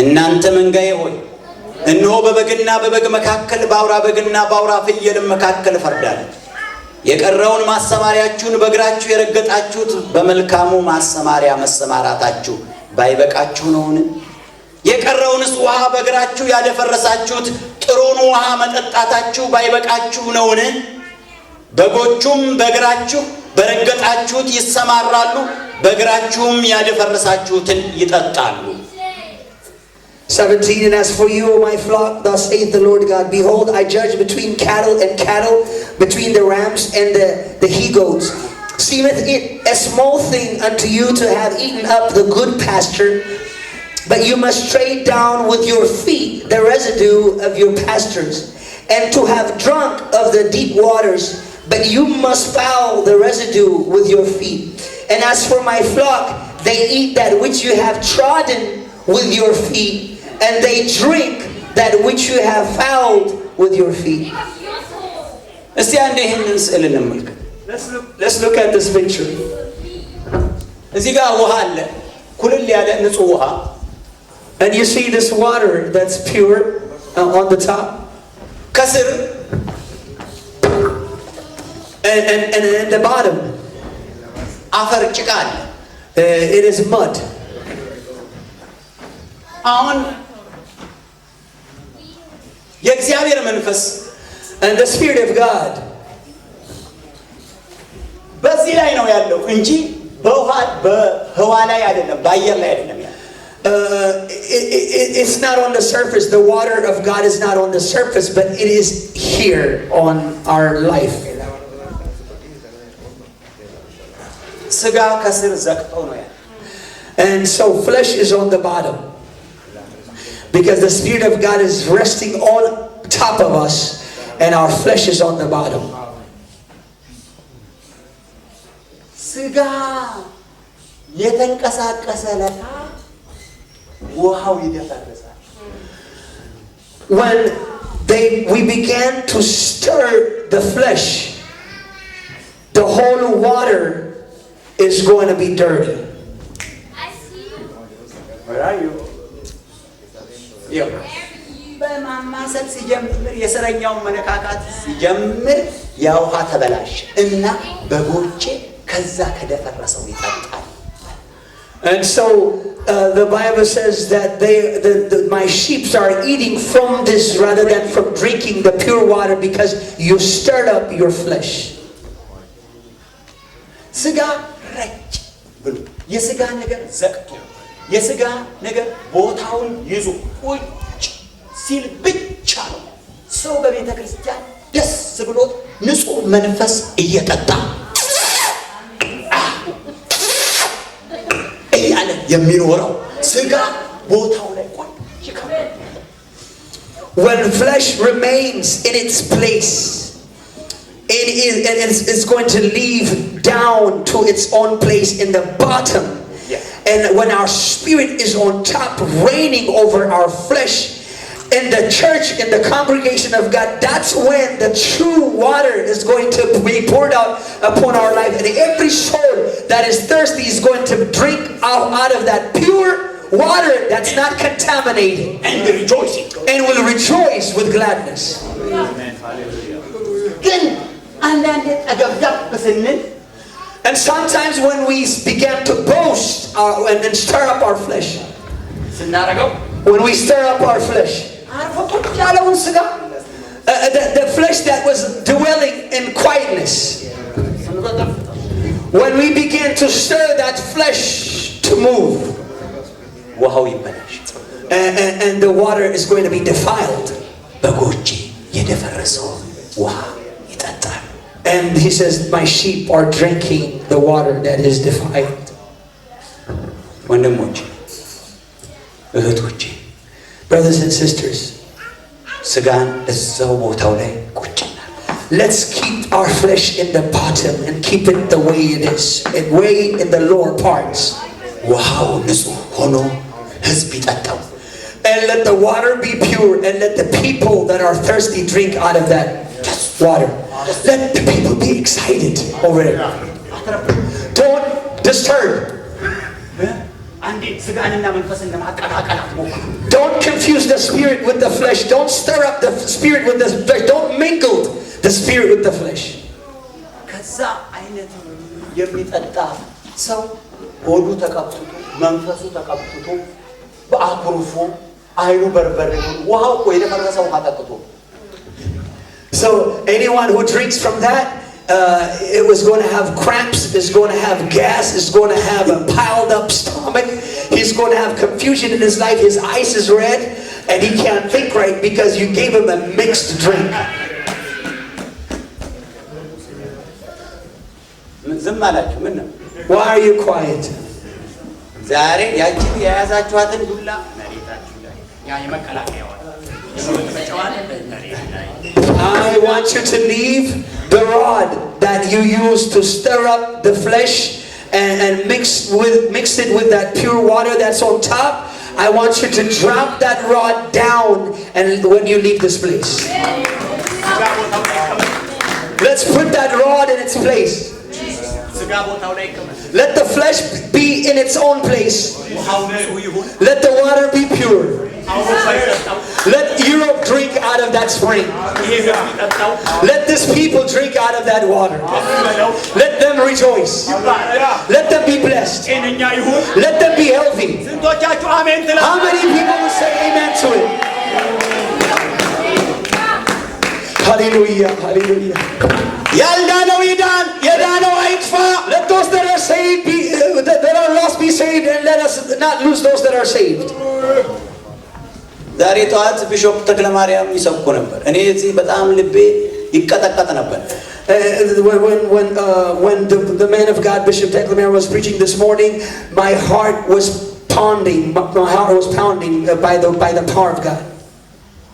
እናንተ መንጋዬ ሆይ፣ እነሆ በበግና በበግ መካከል በአውራ በግና በአውራ ፍየልም መካከል እፈርዳለሁ። የቀረውን ማሰማሪያችሁን በእግራችሁ የረገጣችሁት በመልካሙ ማሰማሪያ መሰማራታችሁ ባይበቃችሁ ነውን? የቀረውንስ ውሃ በእግራችሁ ያደፈረሳችሁት ጥሩን ውሃ መጠጣታችሁ ባይበቃችሁ ነውን? በጎቹም በእግራችሁ በረገጣችሁት ይሰማራሉ፣ በእግራችሁም ያደፈረሳችሁትን ይጠጣሉ። 17. And as for you, O my flock, thus saith the Lord God, behold, I judge between cattle and cattle, between the rams and the he-goats. Seemeth it a small thing unto you to have eaten up the good pasture, but you must trade down with your feet the residue of your pastures, and to have drunk of the deep waters, but you must foul the residue with your feet. And as for my flock, they eat that which you have trodden with your feet, and they drink that which you have fouled with your feet. እስቲ አንዴ ይህንን ስዕል እንመልከት። Let's look at this picture. እዚህ ጋር ውሃ አለ፣ ኩልል ያለ ንጹህ ውሃ። And you see this water that's pure on the top. ከስር and at the bottom, አፈር ጭቃ አለ። it is mud. አሁን የእግዚአብሔር መንፈስ And the Spirit of God በዚህ ላይ ነው ያለው እንጂ በህዋ ላይ አይደለም፣ በአየር ላይ አይደለም ያለው። It's not on the surface. The water of God is not on the surface, but it is here on our life. ስጋ ከስር ዘቅጦ ነው ያለው። And so flesh is on the bottom, because the Spirit of God is resting on top of us, and our flesh is on the bottom. ስጋ የተንቀሳቀሰ ለታ ውሃው ይደፈርሳል። When we began to stir the flesh, the whole water is going to be dirty. Where are you? በማማሰል ሲጀምር የስረኛውን መነካካት ሲጀምር ያ ውሃ ተበላሸ እና በጎቼ ከዛ ከደፈረሰው ይጠጣል። And so the Bible says that my sheep are eating from this rather than from drinking the pure water, because you stirred up your flesh. ስጋ ረጭ ብሎ የስጋ ነገር ዘቅቶ የስጋ ነገር ቦታውን ይዞ ቁጭ ሲል ብቻ ነው ሰው በቤተ ክርስቲያን ደስ ብሎት ንጹህ መንፈስ እየጠጣ እያለ የሚኖረው ስጋ ቦታው ላይ ቆይ ይከብዳል። When flesh remains in its place, it's going to leave down to its own place in the bottom. And when our spirit is on top, reigning over our flesh, in the church, in the congregation of God, that's when the true water is going to be poured out upon our life. And every soul that is thirsty is going to drink out of that pure water that's not contaminated. And will rejoice with gladness. And sometimes when we began to boast and stir up our flesh, when we stir up our flesh, the flesh that was dwelling in quietness, when we begin to stir that flesh to move, and the water is going to be defiled. And he says, my sheep are drinking the water that is defiled. Brothers and sisters, let's keep our flesh in the bottom and keep it the way it is, and way in the lower parts. And let the water be pure, and let the people that are thirsty drink out of that water. Let the people be excited over it. Don't disturb. Don't confuse the spirit with the flesh. Don't stir up the spirit with the flesh. Don't mingle the spirit with the flesh. So anyone who drinks from that, it was going to have cramps, is going to have gas, is going to have a piled up stomach. He's going to have confusion in his life. His eyes is red and he can't think right because you gave him a mixed drink. Why are you quiet? I want you to leave the rod that you use to stir up the flesh and mix it with that pure water that's on top. I want you to drop that rod down and when you leave this place. Let's put that rod in its place. Let the flesh be in its own place. Let the water be pure. Let Europe drink out of that spring. Let this people drink out of that water. Let them rejoice. Let them be blessed. Let them be healthy. How many people will say amen to it? Hallelujah, hallelujah. Let those that are saved that are lost be saved, and let us not lose those that are saved. ዛሬ ጠዋት ቢሾፕ ተክለ ማርያም ይሰብኩ ነበር። እኔ እዚህ በጣም ልቤ ይቀጠቀጥ ነበር። When the man of God, Bishop Teklemar, was preaching this morning, my heart was pounding. My heart was pounding by the power of God.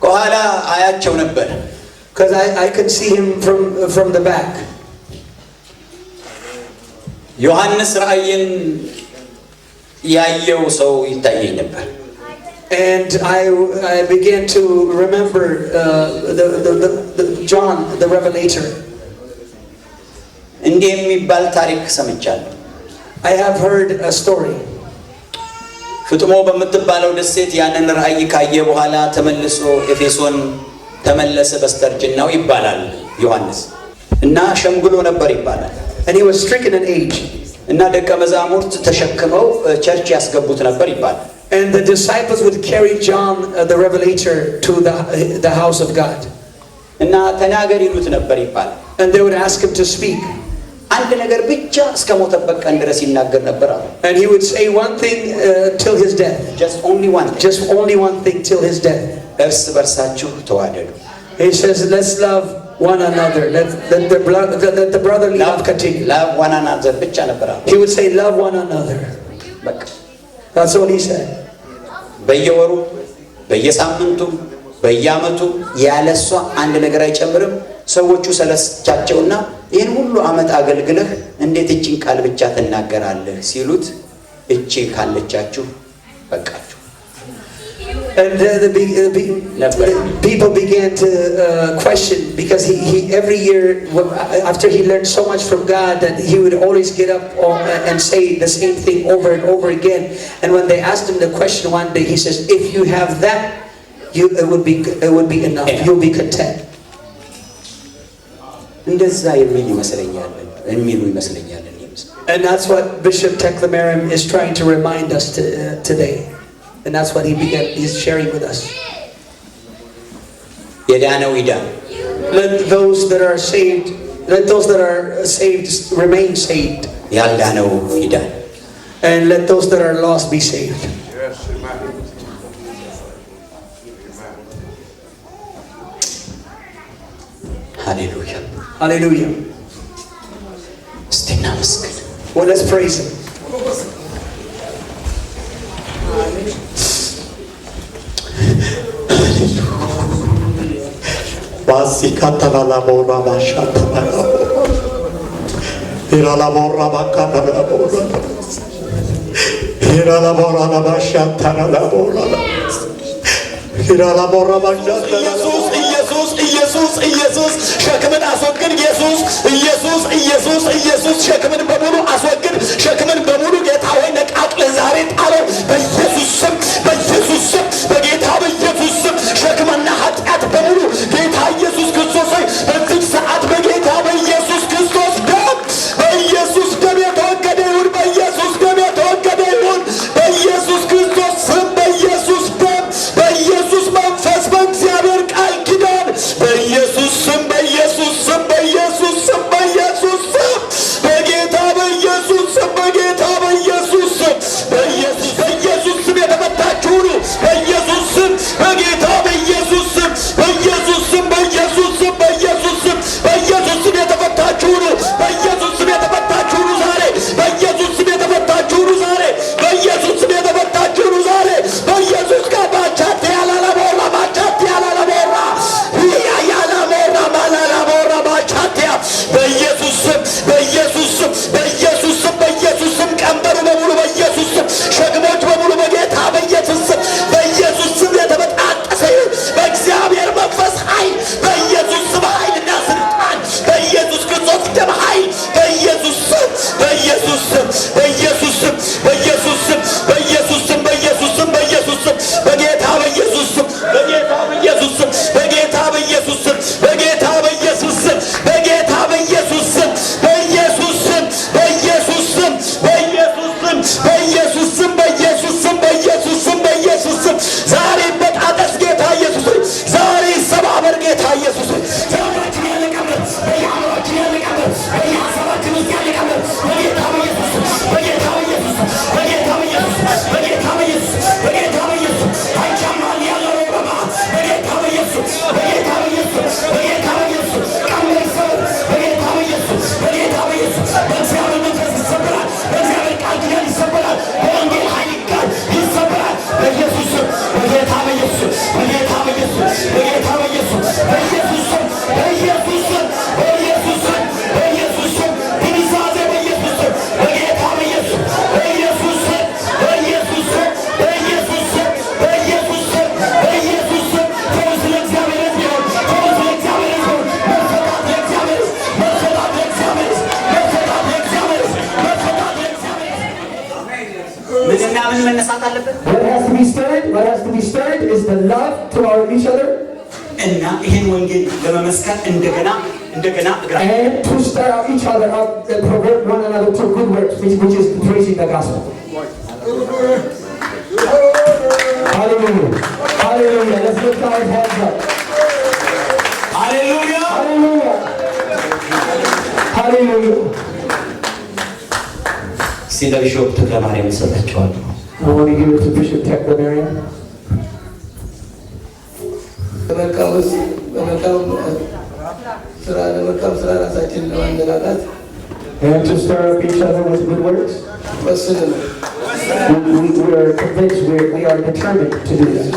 ከኋላ አያቸው ነበር. Because I could see him from the back. ዮሐንስ ራእይን ያየው ሰው ይታየኝ ነበር. And I began to remember the John the Revelator. እንዲህ የሚባል ታሪክ ሰምቻለሁ. I have heard a story. ፍጥሞ በምትባለው ደሴት ያንን ራእይ ካየ በኋላ ተመልሶ ኤፌሶን ተመለሰ በስተርጅናው ይባላል ዮሐንስ እና ሸምግሎ ነበር ይባላል. And he was stricken in age. እና ደቀ መዛሙርት ተሸክመው ቸርች ያስገቡት ነበር ይባላል. And the disciples would carry John the Revelator to the house of God. እና ተናገር ይሉት ነበር ይባላል. And they would ask him to speak. አንድ ነገር ብቻ እስከ ሞተበት ቀን ድረስ ይናገር ነበር አሉ. And he would say one thing till his death. Just only one thing. Just only one thing till his death. እርስ በርሳችሁ ተዋደዱ. He says, let's love one another. Let the brotherly love continue. love one another ብቻ ነበር። He would say, love one another. That's what he said. በየወሩ በየሳምንቱ በየዓመቱ ያለሷ አንድ ነገር አይጨምርም። ሰዎቹ ሰለቻቸውና ይሄን ሁሉ ዓመት አገልግለህ እንዴት እቺን ቃል ብቻ ትናገራለህ ሲሉት እቺ ካለቻችሁ በቃችሁ። And people began to question, because he every year after he learned so much from God that he would always get up and say the same thing over and over again. And when they asked him the question one day, he says, if you have that, it would be enough. You'll be content. እንደዛ የሚሉ ይመስለኛል። And that's what Bishop Teclamerim is trying to remind us today. And that's what he's sharing with us. የዳነው ይዳን። Let those that are saved remain saved. ያልዳነው ይዳን. And let those that are lost be saved. Yes, amen. Hallelujah. Hallelujah. እስቲ እናመስግን። Well, let's praise him. Basikatala bora bashatala. Irala bora bakatala bora. Irala bora bashatala bora. Irala bora bashatala. ኢየሱስ ሸክምን አስወግድ። ኢየሱስ ሸክምን በሙሉ አስወግድ። ሸክምን በሙሉ ጌታ ሆይ ነቃቅለህ ዛሬ ጣለው በኢየሱስ ስም፣ በጌታ በኢየሱስ ስም ሸክምና ኃጢአት በሙሉ ጌታ ኢየሱስ ክርስቶስ ሆይ በዚህ ሰዓት በጌታ በኢየሱስ ክርስቶስ ደም፣ በኢየሱስ ደም የተወገደ ይሁን። በኢየሱስ ደም የተወገደ ይሁን። በኢየሱስ ክርስቶስ ስም፣ በኢየሱስ ደም፣ በኢየሱስ መንፈስ፣ በእግዚአብሔር ቃል ኪዳን በኢየሱስ ስም በኢየሱስ ስም በኢየሱስ ስም በኢየሱስ ስም በጌታ በኢየሱስ ስም በጌታ በኢየሱስ ስም በኢየሱስ ስም የተመታችሁ ሁሉ በኢየሱስ ስም በጌታ በኢየሱስ ስም በኢየሱስ ስም በኢየሱስ ስም በኢየሱስ ስም በኢየሱስ ስም የተመታችሁ ሁሉ በኢየሱስ ስም የተመታችሁ ሁሉ ዛሬ በኢየሱስ ስም የተመታችሁ ሁሉ ዛሬ በኢየሱስ ስም የተመታችሁ ሁሉ ዛሬ በኢየሱስ ጋር ባቻት ያላላቦራ ባቻት ያላላቦራ በኢየሱስ ስም በኢየሱስ ስም በኢየሱስ ስም በኢየሱስ ስም ቀንበሩ በሙሉ በኢየሱስ ስም ሸክሞች በሙሉ በጌታ በኢየሱስ ስም በኢየሱስ ስም የተበጣጠሰ ይሁን በእግዚአብሔር መንፈስ ኃይል በኢየሱስ ስም ኃይልና ስልጣን በኢየሱስ ክርስቶስ ደም ኃይል በኢየሱስ ስም በኢየሱስ ስም በኢየሱስ ስም በኢየሱስ ስም በኢየሱስ ስም በኢየሱስ ስም በኢየሱስ ስም በጌታ በኢየሱስ ስም በጌታ በኢየሱስ ስም በጌታ በኢየሱስ ስም በጌታ በኢየሱስ ስም በጌታ በኢየሱስ ስም በኢየሱስ ስም በኢየሱስ ስም በኢየሱስ ስም በኢየሱስ ስም በኢየሱስ ስም በኢየሱስ ስም ዛሬ በጣጠስ ጌታ ኢየሱስ ሆይ ዛሬ ሰባበር ጌታ ኢየሱስ ሆይ ዛሬ ያለቀበት በያማችን ያለቀበት በያሰባችን ያለቀበት በጌታ በኢየሱስ በጌታ በኢየሱስ በጌታ በኢየሱስ በጌታ በኢየሱስ በጌታ በኢየሱስ አይቻማል ያለው ባባ በጌታ በኢየሱስ በጌታ በኢየሱስ በጌታ በኢየሱስ ቀመር ሰው በጌታ በኢየሱስ በጌታ በኢየሱስ በእግዚአብሔር መንፈስ ይሰበራል። በእግዚአብሔር ቃል ኪዳን ይሰበራል። በወንጌል ኃይል ቃል ይሰበራል። በኢየሱስ በጌታ በኢየሱስ በጌታ በኢየሱስ በጌታ በኢየሱስ በኢየሱስ በኢየሱስ በኢየሱስ በኢየሱስ በሚዛዜ በኢየሱስ በጌታ በኢየሱስ በኢየሱስ በኢየሱስ በኢየሱስ በኢየሱስ በኢየሱስ ፈውስ ለእግዚአብሔር ይሁን። ፈውስ ለእግዚአብሔር ይሁን። መፈታት ለእግዚአብሔር መፈታት ለእግዚአብሔር መፈታት ለእግዚአብሔር መፈታት ለእግዚአብሔር ምንና ምን መነሳት አለበት? What has to be stirred is the love to each other. እና ይሄን ወንጌል ለመመስከር እንደገና And to stir out each other up and provoke one another to good works, which is preaching the gospel. Hallelujah. Hallelujah. Let's lift our hands up. ሃሌሉያ Hallelujah. Hallelujah. ሲለ ቢሾፕ ተክለማርያም ሰጣቸዋል። I want to give it to Bishop Teclamerim. And to stir up each other with good works. We are convinced, we are determined to do that.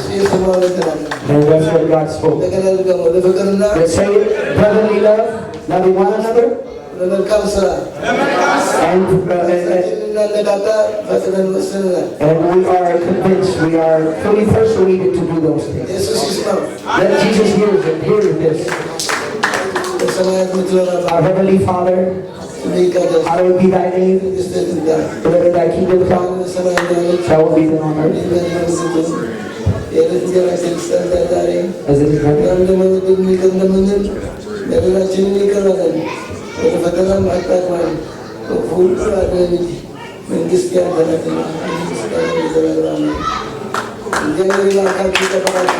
And that's what God spoke. Let's say it, brotherly love, loving one another. And we are convinced, we are fully persuaded to do those things. Let Jesus hear this. Our Heavenly Father, hallowed be thy name. Let thy kingdom come. Thy will be done on earth as it is in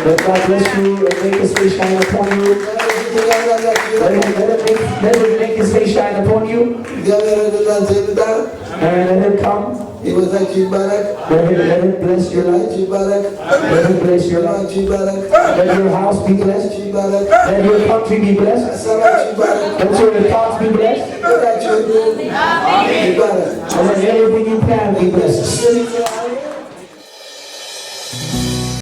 Let God bless you and make His face shine upon you. Let Him make His face shine upon you. And let Him come. Let Him bless your life. Let Him bless your life. Let your house be blessed. Let your country be blessed. Let your thoughts be blessed. And let everything you plan be blessed.